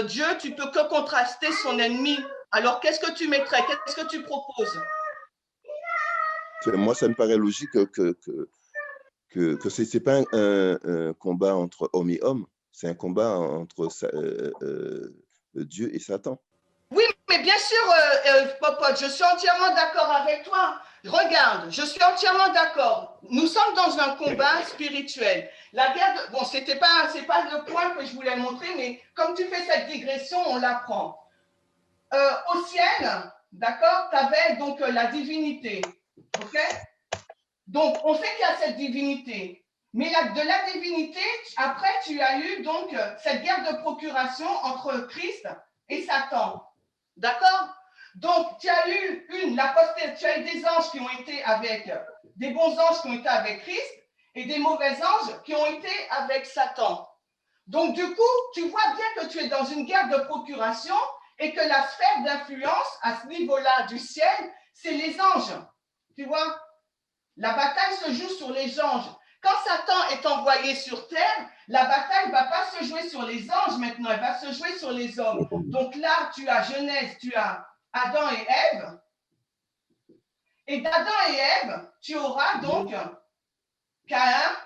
Dieu, tu ne peux que contraster son ennemi. Alors qu'est-ce que tu mettrais? Qu'est-ce que tu proposes? Moi, ça me paraît logique que ce n'est pas un combat entre homme et homme, c'est un combat entre Dieu et Satan. Oui, mais bien sûr, Popote, je suis entièrement d'accord avec toi. Regarde, je suis entièrement d'accord. Nous sommes dans un combat spirituel. La guerre, bon, c'est pas le point que je voulais montrer, mais comme tu fais cette digression, on l'apprend. Au ciel, d'accord, tu avais donc la divinité. OK? Donc, on sait qu'il y a cette divinité. Mais de la divinité, après, tu as eu donc cette guerre de procuration entre Christ et Satan. D'accord? Donc, tu as eu tu as eu des anges qui ont été avec, des bons anges qui ont été avec Christ et des mauvais anges qui ont été avec Satan. Donc, du coup, tu vois bien que tu es dans une guerre de procuration et que la sphère d'influence à ce niveau-là du ciel, c'est les anges. Tu vois, la bataille se joue sur les anges. Quand Satan est envoyé sur terre, la bataille ne va pas se jouer sur les anges maintenant, elle va se jouer sur les hommes. Donc là, tu as Genèse, tu as Adam et Ève. Et d'Adam et Ève, tu auras donc Caïn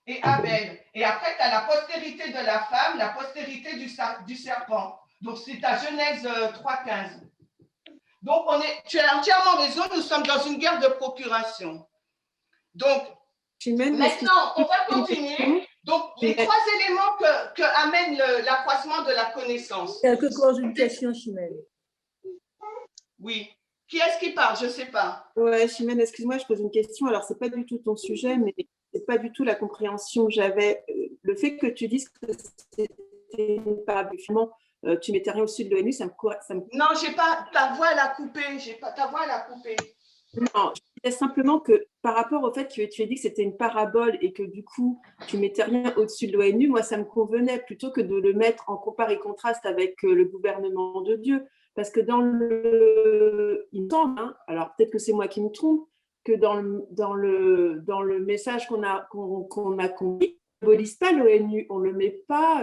et Abel. Et après, tu as la postérité de la femme, la postérité du serpent. Donc, c'est à Genèse 3,15. Donc, tu as entièrement raison, nous sommes dans une guerre de procuration. Donc, maintenant, on va continuer. Donc, les 3 éléments que amène l'accroissement de la connaissance. Quelques consultations, Chimène. Oui. Qui est-ce qui parle? Je ne sais pas. Ouais, Chimène, excuse-moi, je pose une question. Alors, ce n'est pas du tout ton sujet, mais ce n'est pas du tout la compréhension que j'avais. Le fait que tu dises que c'était une parabole, finalement, tu mettais rien au-dessus de l'ONU, ça me... Non, j'ai pas. Ta voix, elle a coupé. Ta voix, elle a coupé. Non, je disais simplement que par rapport au fait que tu as dit que c'était une parabole et que du coup, tu mettais rien au-dessus de l'ONU, moi, ça me convenait plutôt que de le mettre en compare et contraste avec le gouvernement de Dieu. Parce que il me semble, hein, alors peut-être que c'est moi qui me trompe, que dans le message qu'on a compris, on ne symbolise pas l'ONU, on ne le met pas,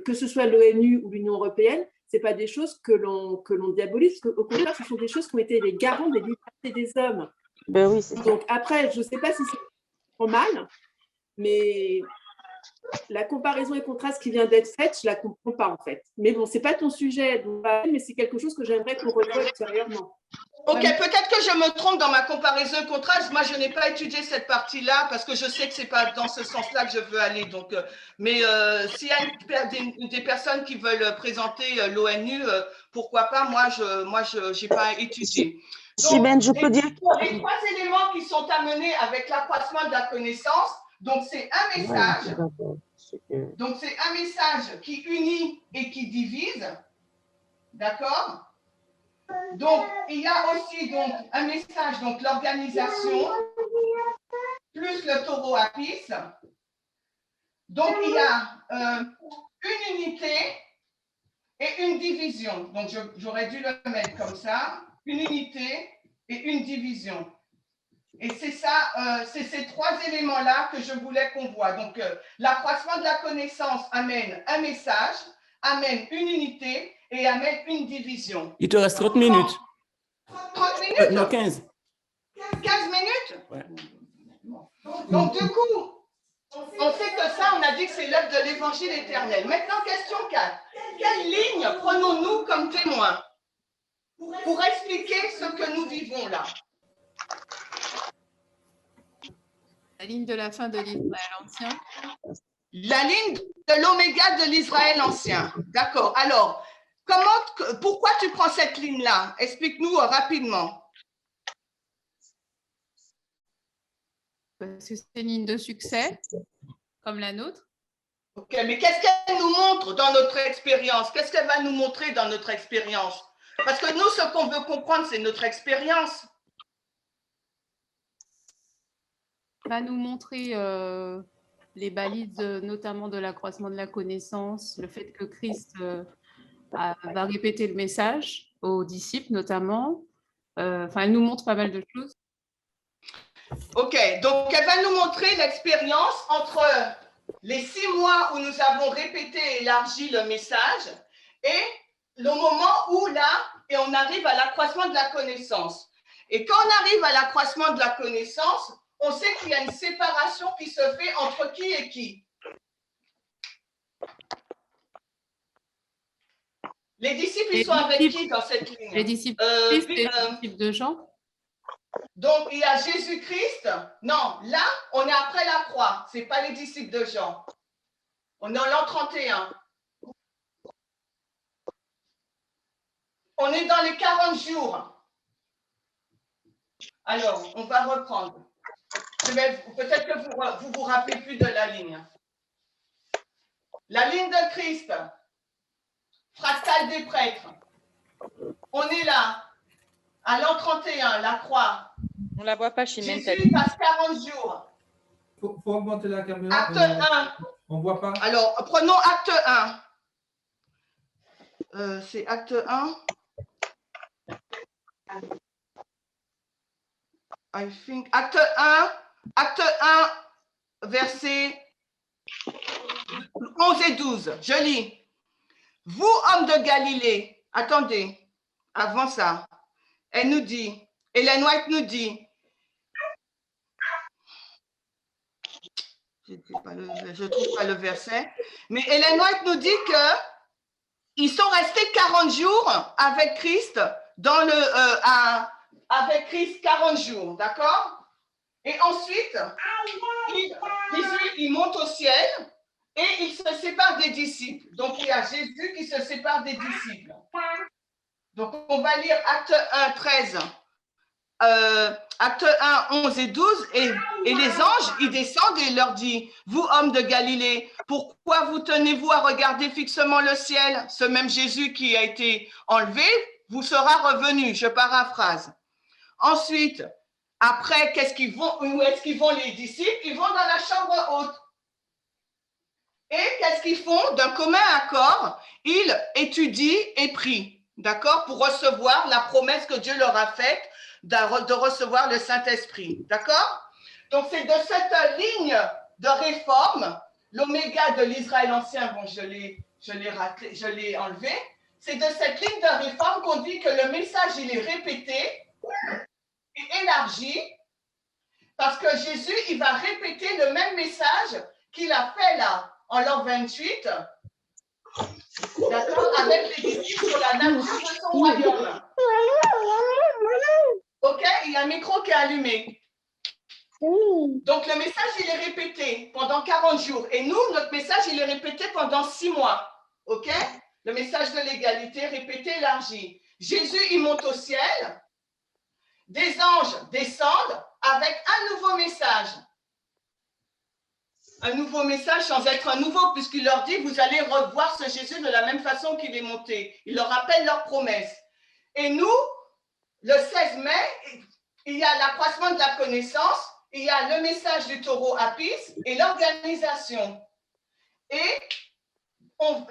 que ce soit l'ONU ou l'Union européenne, ce n'est pas des choses que l'on diabolise, parce qu'au contraire, ce sont des choses qui ont été les garants des libertés des hommes. Ben oui, c'est donc après, je ne sais pas si c'est trop mal, mais la comparaison et contraste qui vient d'être faite, je ne la comprends pas en fait. Mais bon, ce n'est pas ton sujet, mais c'est quelque chose que j'aimerais qu'on revoie extérieurement. Ok, peut-être que je me trompe dans ma comparaison et contraste. Moi, je n'ai pas étudié cette partie-là parce que je sais que ce n'est pas dans ce sens-là que je veux aller. Donc, mais s'il y a des personnes qui veulent présenter l'ONU, pourquoi pas? Moi, je n'ai pas étudié. Chimène, je peux dire... Les 3 éléments qui sont amenés avec l'accroissement de la connaissance, donc c'est un message. Donc, c'est un message qui unit et qui divise. D'accord? Donc, il y a aussi donc, un message, donc l'organisation, plus le taureau apis. Donc, il y a une unité et une division. Donc, j'aurais dû le mettre comme ça. Une unité et une division. Et c'est ça, c'est ces 3 éléments-là que je voulais qu'on voit. Donc, l'accroissement de la connaissance amène un message, amène une unité et amène une division. Il te reste 30 minutes. 30 minutes? Non, 15. 15 minutes? Ouais. Donc, du coup, on sait que ça, on a dit que c'est l'œuvre de l'évangile éternel. Maintenant, question 4. Quelle ligne prenons-nous comme témoin pour expliquer ce que nous vivons là? La ligne de la fin de l'Israël ancien. La ligne de l'oméga de l'Israël ancien. D'accord. Alors, pourquoi tu prends cette ligne-là? Explique-nous rapidement. Parce que c'est une ligne de succès, comme la nôtre. Ok, mais qu'est-ce qu'elle nous montre dans notre expérience? Qu'est-ce qu'elle va nous montrer dans notre expérience? Parce que nous, ce qu'on veut comprendre, c'est notre expérience. Va nous montrer les balises, notamment de l'accroissement de la connaissance, le fait que Christ va répéter le message aux disciples, notamment. Elle nous montre pas mal de choses. Ok, donc elle va nous montrer l'expérience entre les 6 mois où nous avons répété et élargi le message et le moment où là, et on arrive à l'accroissement de la connaissance. Et quand on arrive à l'accroissement de la connaissance, on sait qu'il y a une séparation qui se fait entre qui et qui? Les disciples, ils sont avec qui dans cette ligne? Les disciples, les disciples de Jean. Donc, il y a Jésus-Christ. Non, là, on est après la croix. Ce n'est pas les disciples de Jean. On est en l'an 31. On est dans les 40 jours. Alors, on va reprendre. Peut-être que vous vous rappelez plus de la ligne. La ligne de Christ. Fractale des prêtres. On est là. À l'an 31, la croix. On ne la voit pas, Chimène. Jésus passe 40 jours. Faut augmenter la caméra. Acte 1. On ne voit pas. Alors, prenons acte 1. C'est acte 1. I think. Acte 1, versets 11 et 12. Je lis. Vous, hommes de Galilée, attendez, avant ça, elle nous dit, Ellen White nous dit, je ne trouve pas le verset, mais Ellen White nous dit qu'ils sont restés 40 jours avec Christ avec Christ 40 jours, d'accord? Et ensuite, Jésus, il monte au ciel et il se sépare des disciples. Donc, il y a Jésus qui se sépare des disciples. Donc, on va lire Acte 1, 13, Acte 1, 11 et 12. Et les anges, ils descendent et il leur dit, « Vous, hommes de Galilée, pourquoi vous tenez-vous à regarder fixement le ciel? Ce même Jésus qui a été enlevé vous sera revenu. » Je paraphrase. Ensuite, après, où est-ce qu'ils vont les disciples? Ils vont dans la chambre haute. Et qu'est-ce qu'ils font? D'un commun accord, ils étudient et prient, d'accord, pour recevoir la promesse que Dieu leur a faite de recevoir le Saint-Esprit, d'accord? Donc, c'est de cette ligne de réforme, l'oméga de l'Israël ancien, bon, je l'ai enlevé, c'est de cette ligne de réforme qu'on dit que le message, il est répété et élargi, parce que Jésus, il va répéter le même message qu'il a fait là, en l'an 28, d'accord, avec les disciples sur la nature de son royaume. OK, il y a un micro qui est allumé. Donc, le message, il est répété pendant 40 jours. Et nous, notre message, il est répété pendant 6 mois. OK? Le message de l'égalité, répété, élargi. Jésus, il monte au ciel. Des anges descendent avec un nouveau message. Un nouveau message sans être un nouveau, puisqu'il leur dit, vous allez revoir ce Jésus de la même façon qu'il est monté. Il leur rappelle leur promesse. Et nous, le 16 mai, il y a l'accroissement de la connaissance, il y a le message du taureau Apis et l'organisation. Et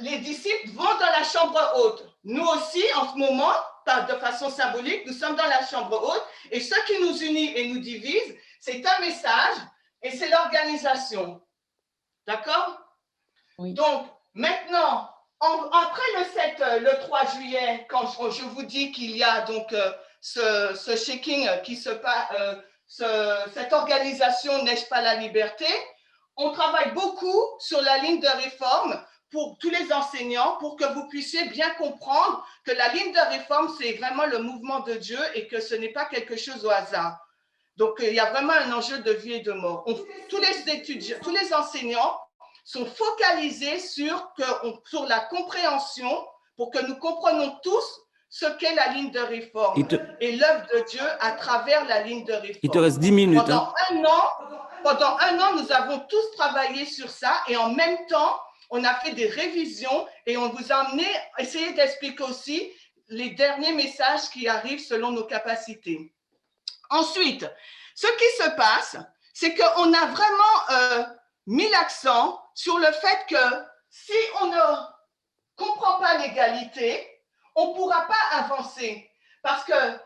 les disciples vont dans la chambre haute. Nous aussi, en ce moment, de façon symbolique, nous sommes dans la chambre haute. Et ce qui nous unit et nous divise, c'est un message et c'est l'organisation. D'accord? Oui. Donc, maintenant, après le 3 juillet, quand je vous dis qu'il y a donc ce shaking qui se passe, cette organisation N'ai-je pas la liberté, on travaille beaucoup sur la ligne de réforme pour tous les enseignants, pour que vous puissiez bien comprendre que la ligne de réforme, c'est vraiment le mouvement de Dieu et que ce n'est pas quelque chose au hasard. Donc, il y a vraiment un enjeu de vie et de mort. Tous les étudiants, tous les enseignants sont focalisés sur la compréhension pour que nous comprenions tous ce qu'est la ligne de réforme et l'œuvre de Dieu à travers la ligne de réforme. Il te reste 10 minutes. Pendant un an, nous avons tous travaillé sur ça et en même temps, on a fait des révisions et on vous a essayé d'expliquer aussi les derniers messages qui arrivent selon nos capacités. Ensuite, ce qui se passe, c'est qu'on a vraiment mis l'accent sur le fait que si on ne comprend pas l'égalité, on ne pourra pas avancer. Parce que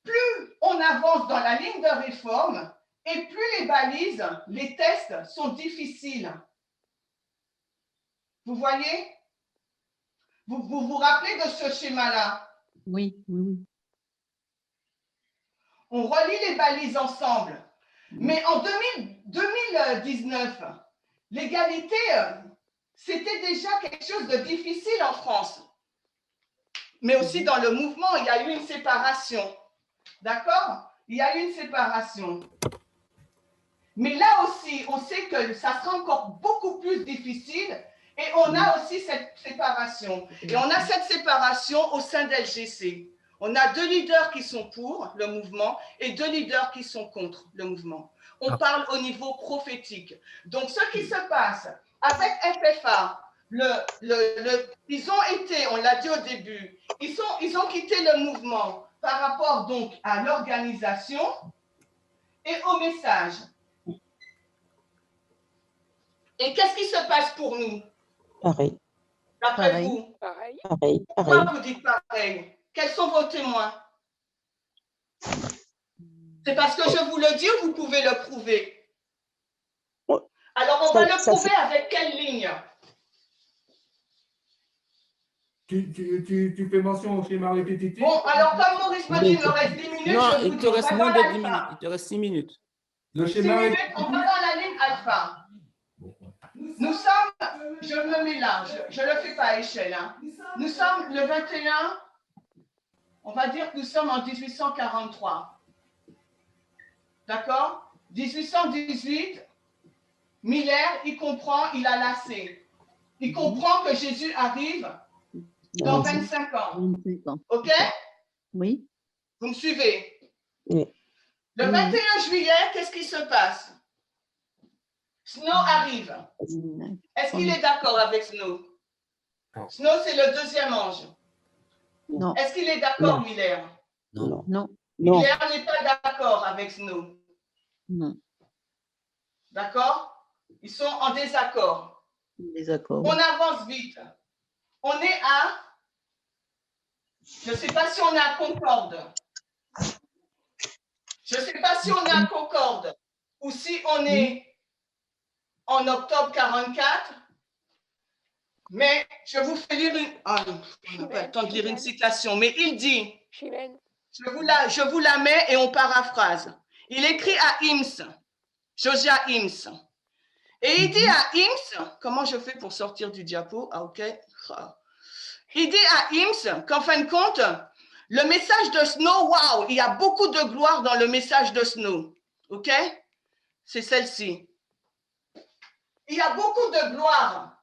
plus on avance dans la ligne de réforme, et plus les balises, les tests sont difficiles. Vous voyez? Vous vous rappelez de ce schéma-là? Oui, oui, oui. On relie les balises ensemble. Mais en 2019, l'égalité, c'était déjà quelque chose de difficile en France. Mais aussi dans le mouvement, il y a eu une séparation. D'accord? Il y a eu une séparation. Mais là aussi, on sait que ça sera encore beaucoup plus difficile et on a aussi cette séparation. Et on a cette séparation au sein d'LGC. On a 2 leaders qui sont pour le mouvement et 2 leaders qui sont contre le mouvement. On parle au niveau prophétique. Donc, ce qui se passe avec FFA, ils ont été, on l'a dit au début, ils ont quitté le mouvement par rapport donc à l'organisation et au message. Et qu'est-ce qui se passe pour nous? Pareil. D'après vous? Pareil. Pareil. Pourquoi vous dites pareil? Quels sont vos témoins? C'est parce que je vous le dis ou vous pouvez le prouver? Alors, on va le prouver avec quelle ligne? Tu fais mention au schéma répétitif? Bon, alors, comme Maurice m'a dit, il me reste 10 minutes. Non, il te reste moins de 10 minutes. Il te reste 6 minutes. Le 6 schéma minutes, on va dans la ligne alpha. Nous sommes, je me mets là, je ne le fais pas à échelle. Hein. Nous sommes le 21, On va dire que nous sommes en 1843. D'accord? 1818, Miller, il comprend, il a lassé. Il comprend que Jésus arrive dans 25 ans. OK? Oui. Vous me suivez? Oui. Le 21 juillet, qu'est-ce qui se passe? Snow arrive. Est-ce qu'il est d'accord avec Snow? Non. Snow, c'est le deuxième ange. Non. Est-ce qu'il est d'accord, Miller? Non. Non. Miller n'est pas d'accord avec Snow. Non. D'accord? Ils sont en désaccord. Désaccord. On avance vite. On est à... Je ne sais pas si on est à Concorde. Je ne sais pas si on est à Concorde ou si on est en octobre 44. Mais je vous fais lire une... Ah, on n'a pas le temps de lire une citation. Mais il dit... Je vous la mets et on paraphrase. Il écrit à Hims, Josiah Hims. Et il dit à Hims, comment je fais pour sortir du diapo? Ah, ok. Il dit à Hims qu'en fin de compte, le message de Snow, waouh, il y a beaucoup de gloire dans le message de Snow. Ok? C'est celle-ci. Il y a beaucoup de gloire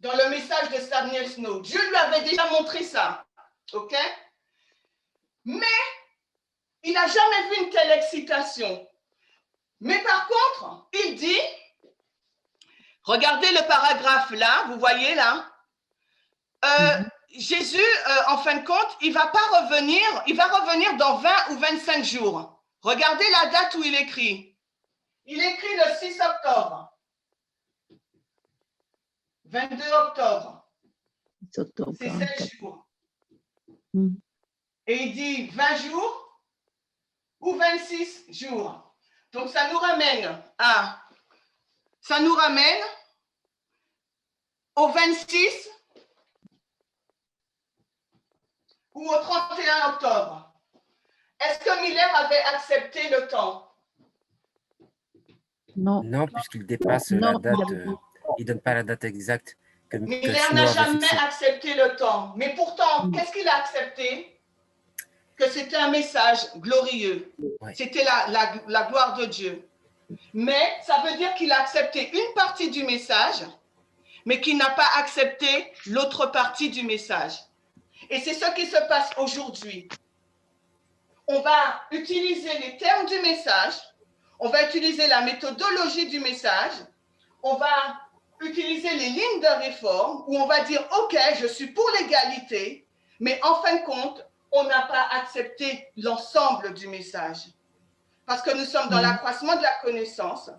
dans le message de Samuel Snow. Dieu lui avait déjà montré ça. Ok? Mais il n'a jamais vu une telle excitation. Mais par contre, il dit, regardez le paragraphe là, vous voyez là, Jésus, en fin de compte, il va revenir dans 20 ou 25 jours. Regardez la date où il écrit. Il écrit le 6 octobre. 22 octobre. C'est 7 jours. Et il dit 20 jours ou 26 jours. Donc, ça nous ramène au 26 ou au 31 octobre. Est-ce que Miller avait accepté le temps? Non. Non, puisqu'il dépasse la date, il ne donne pas la date exacte. Miller n'a jamais accepté le temps. Mais pourtant, qu'est-ce qu'il a accepté? Que c'était un message glorieux. Ouais. C'était la gloire de Dieu. Mais ça veut dire qu'il a accepté une partie du message, mais qu'il n'a pas accepté l'autre partie du message. Et c'est ce qui se passe aujourd'hui. On va utiliser les termes du message, on va utiliser la méthodologie du message, on va utiliser les lignes de réforme où on va dire « Ok, je suis pour l'égalité », mais en fin de compte, on n'a pas accepté l'ensemble du message. Parce que nous sommes dans l'accroissement de la connaissance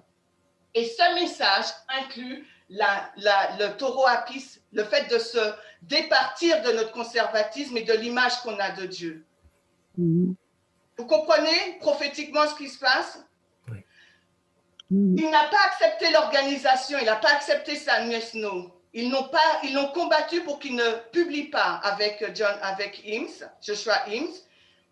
et ce message inclut le taureau apis, le fait de se départir de notre conservatisme et de l'image qu'on a de Dieu. Vous comprenez prophétiquement ce qui se passe? Oui. Il n'a pas accepté l'organisation, il n'a pas accepté Samuel Snow. Ils l'ont combattu pour qu'il ne publie pas avec Joshua Hims.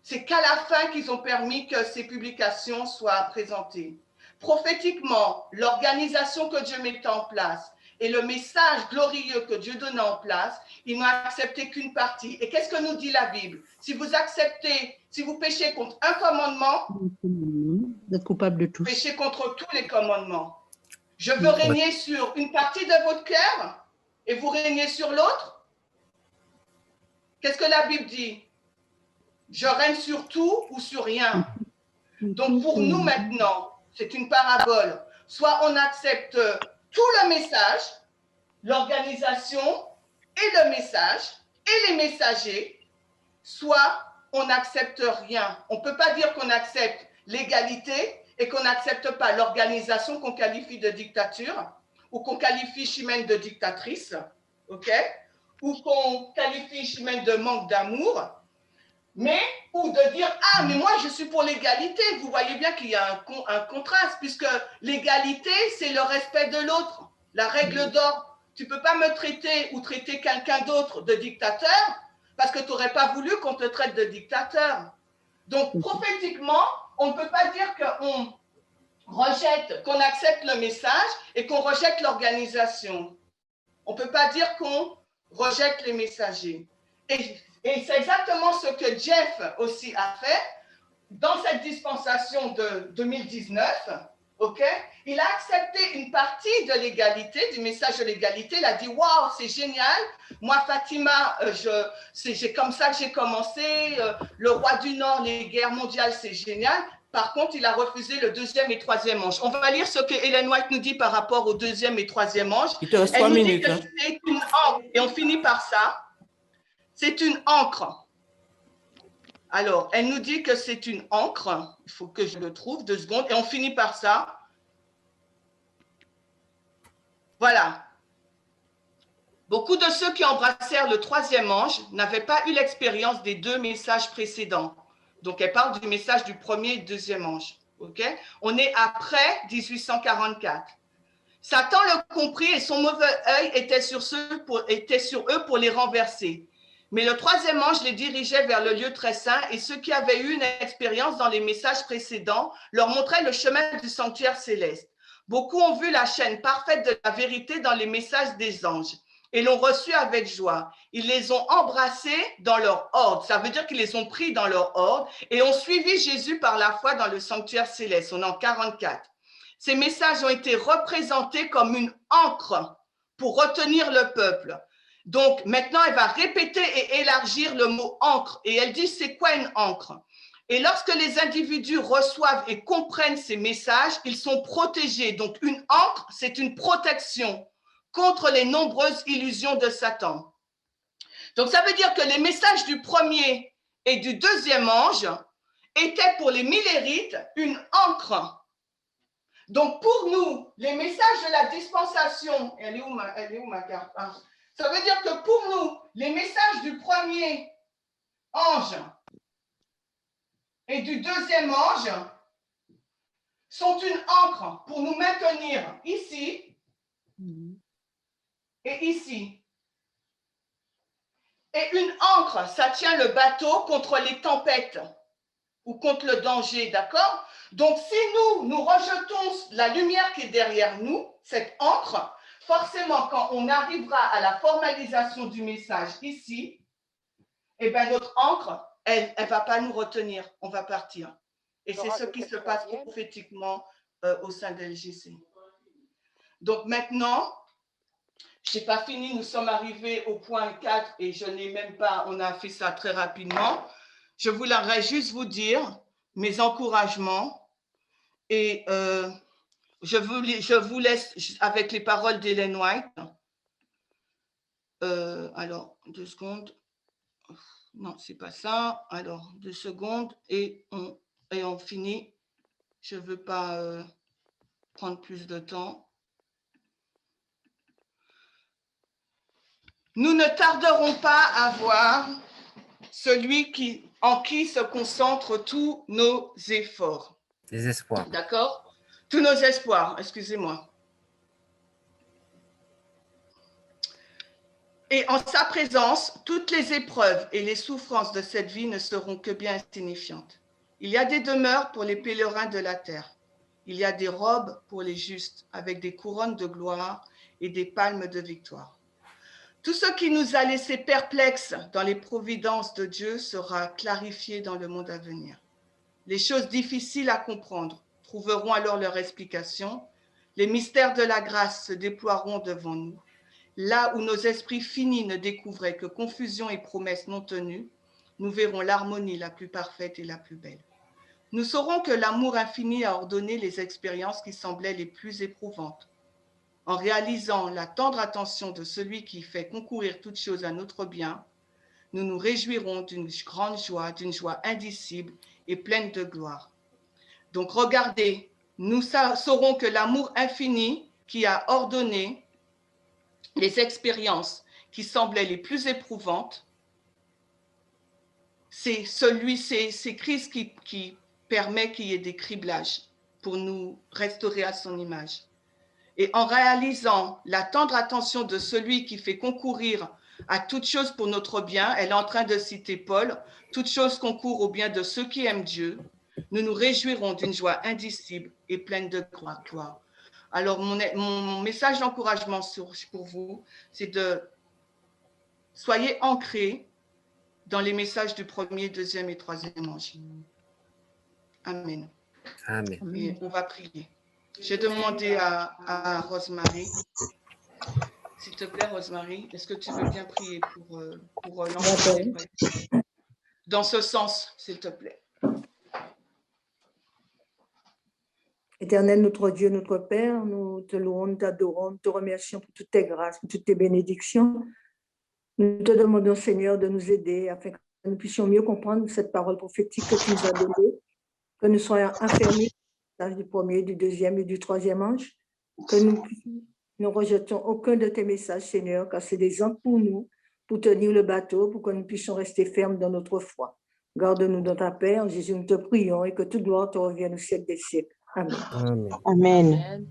C'est qu'à la fin qu'ils ont permis que ces publications soient présentées. Prophétiquement, l'organisation que Dieu mettait en place et le message glorieux que Dieu donnait en place, ils n'ont accepté qu'une partie. Et qu'est-ce que nous dit la Bible? Si vous péchez contre un commandement, vous êtes coupable de tous. Péchez contre tous les commandements. Je veux régner sur une partie de votre cœur et vous régnez sur l'autre. Qu'est-ce que la Bible dit? Je règne sur tout ou sur rien. Donc pour nous maintenant, c'est une parabole. Soit on accepte tout le message, l'organisation et le message et les messagers, soit on n'accepte rien. On ne peut pas dire qu'on accepte l'égalité et qu'on n'accepte pas l'organisation qu'on qualifie de dictature ou qu'on qualifie Chimène de dictatrice, ok? Ou qu'on qualifie Chimène de manque d'amour. Mais, ou de dire, ah, mais moi, je suis pour l'égalité. Vous voyez bien qu'il y a un contraste, puisque l'égalité, c'est le respect de l'autre, la règle d'or. Tu ne peux pas me traiter ou traiter quelqu'un d'autre de dictateur, parce que tu n'aurais pas voulu qu'on te traite de dictateur. Donc, prophétiquement, on ne peut pas dire qu'on rejette, qu'on accepte le message et qu'on rejette l'organisation. On ne peut pas dire qu'on rejette les messagers. Et c'est exactement ce que Jeff aussi a fait dans cette dispensation de 2019. OK? Il a accepté une partie de l'égalité, du message de l'égalité. Il a dit, waouh, c'est génial. Moi, Fatima, c'est comme ça que j'ai commencé. Le roi du Nord, les guerres mondiales, c'est génial. Par contre, il a refusé le deuxième et troisième ange. On va lire ce que Ellen White nous dit par rapport au deuxième et troisième ange. Il te reste Elle 3 nous dit minutes. que c'est une encre. Et on finit par ça. C'est une encre. Alors, elle nous dit que c'est une encre. Il faut que je le trouve, 2 secondes. Et on finit par ça. Voilà. Beaucoup de ceux qui embrassèrent le troisième ange n'avaient pas eu l'expérience des 2 messages précédents. Donc, elle parle du message du premier et deuxième ange. Okay? On est après 1844. Satan le comprit et son mauvais œil était sur eux pour les renverser. Mais le troisième ange les dirigeait vers le lieu très saint et ceux qui avaient eu une expérience dans les messages précédents leur montraient le chemin du sanctuaire céleste. Beaucoup ont vu la chaîne parfaite de la vérité dans les messages des anges et l'ont reçu avec joie. Ils les ont embrassés dans leur ordre. Ça veut dire qu'ils les ont pris dans leur ordre et ont suivi Jésus par la foi dans le sanctuaire céleste. On est en 44. Ces messages ont été représentés comme une encre pour retenir le peuple. Donc, maintenant, elle va répéter et élargir le mot encre. Et elle dit, c'est quoi une encre? Et lorsque les individus reçoivent et comprennent ces messages, ils sont protégés. Donc, une encre, c'est une protection contre les nombreuses illusions de Satan. Donc, ça veut dire que les messages du premier et du deuxième ange étaient pour les millérites une encre. Donc, pour nous, les messages de la dispensation, elle est où ma carte? Ça veut dire que pour nous, les messages du premier ange et du deuxième ange sont une encre pour nous maintenir ici et ici. Et une encre, ça tient le bateau contre les tempêtes ou contre le danger, d'accord? Donc, si nous rejetons la lumière qui est derrière nous, cette encre, forcément, quand on arrivera à la formalisation du message ici, eh bien, notre encre, elle ne va pas nous retenir, on va partir. Et c'est ce qui se passe prophétiquement au sein de LGC. Donc maintenant, je n'ai pas fini, nous sommes arrivés au point 4 et je n'ai même pas, on a fait ça très rapidement. Je voudrais juste vous dire mes encouragements et je vous laisse avec les paroles d'Ellen White. Alors, 2 secondes. Non, c'est pas ça. Alors, 2 secondes et on finit. Je ne veux pas prendre plus de temps. Nous ne tarderons pas à voir celui en qui se concentrent tous nos efforts. Les espoirs. D'accord? Tous nos espoirs, excusez-moi. Et en sa présence, toutes les épreuves et les souffrances de cette vie ne seront que bien insignifiantes. Il y a des demeures pour les pèlerins de la terre. Il y a des robes pour les justes, avec des couronnes de gloire et des palmes de victoire. Tout ce qui nous a laissés perplexes dans les providences de Dieu sera clarifié dans le monde à venir. Les choses difficiles à comprendre trouveront alors leur explication. Les mystères de la grâce se déploieront devant nous. Là où nos esprits finis ne découvraient que confusion et promesses non tenues, nous verrons l'harmonie la plus parfaite et la plus belle. Nous saurons que l'amour infini a ordonné les expériences qui semblaient les plus éprouvantes. En réalisant la tendre attention de celui qui fait concourir toutes choses à notre bien, nous nous réjouirons d'une grande joie, d'une joie indicible et pleine de gloire. Donc regardez, nous saurons que l'amour infini qui a ordonné les expériences qui semblaient les plus éprouvantes, c'est Christ qui permet qu'il y ait des criblages pour nous restaurer à son image. Et en réalisant la tendre attention de celui qui fait concourir à toute chose pour notre bien, elle est en train de citer Paul, toute chose concourt au bien de ceux qui aiment Dieu, nous nous réjouirons d'une joie indicible et pleine de gloire. Alors, mon message d'encouragement pour vous, c'est de soyez ancrés dans les messages du premier, deuxième et troisième ange. Amen. Amen. Et on va prier. J'ai demandé à Rosemary, s'il te plaît, Rosemary, est-ce que tu veux bien prier pour l'ensemble dans ce sens, s'il te plaît? Éternel, notre Dieu, notre Père, nous te louons, nous t'adorons, nous te remercions pour toutes tes grâces, pour toutes tes bénédictions. Nous te demandons, Seigneur, de nous aider afin que nous puissions mieux comprendre cette parole prophétique que tu nous as donnée, que nous soyons enfermés dans le message du premier, du deuxième et du troisième ange, que nous ne rejetons aucun de tes messages, Seigneur, car c'est des ans pour nous, pour tenir le bateau, pour que nous puissions rester fermes dans notre foi. Garde-nous dans ta paix, en Jésus, nous te prions et que toute gloire te revienne au siècle des siècles. Amen. Amen.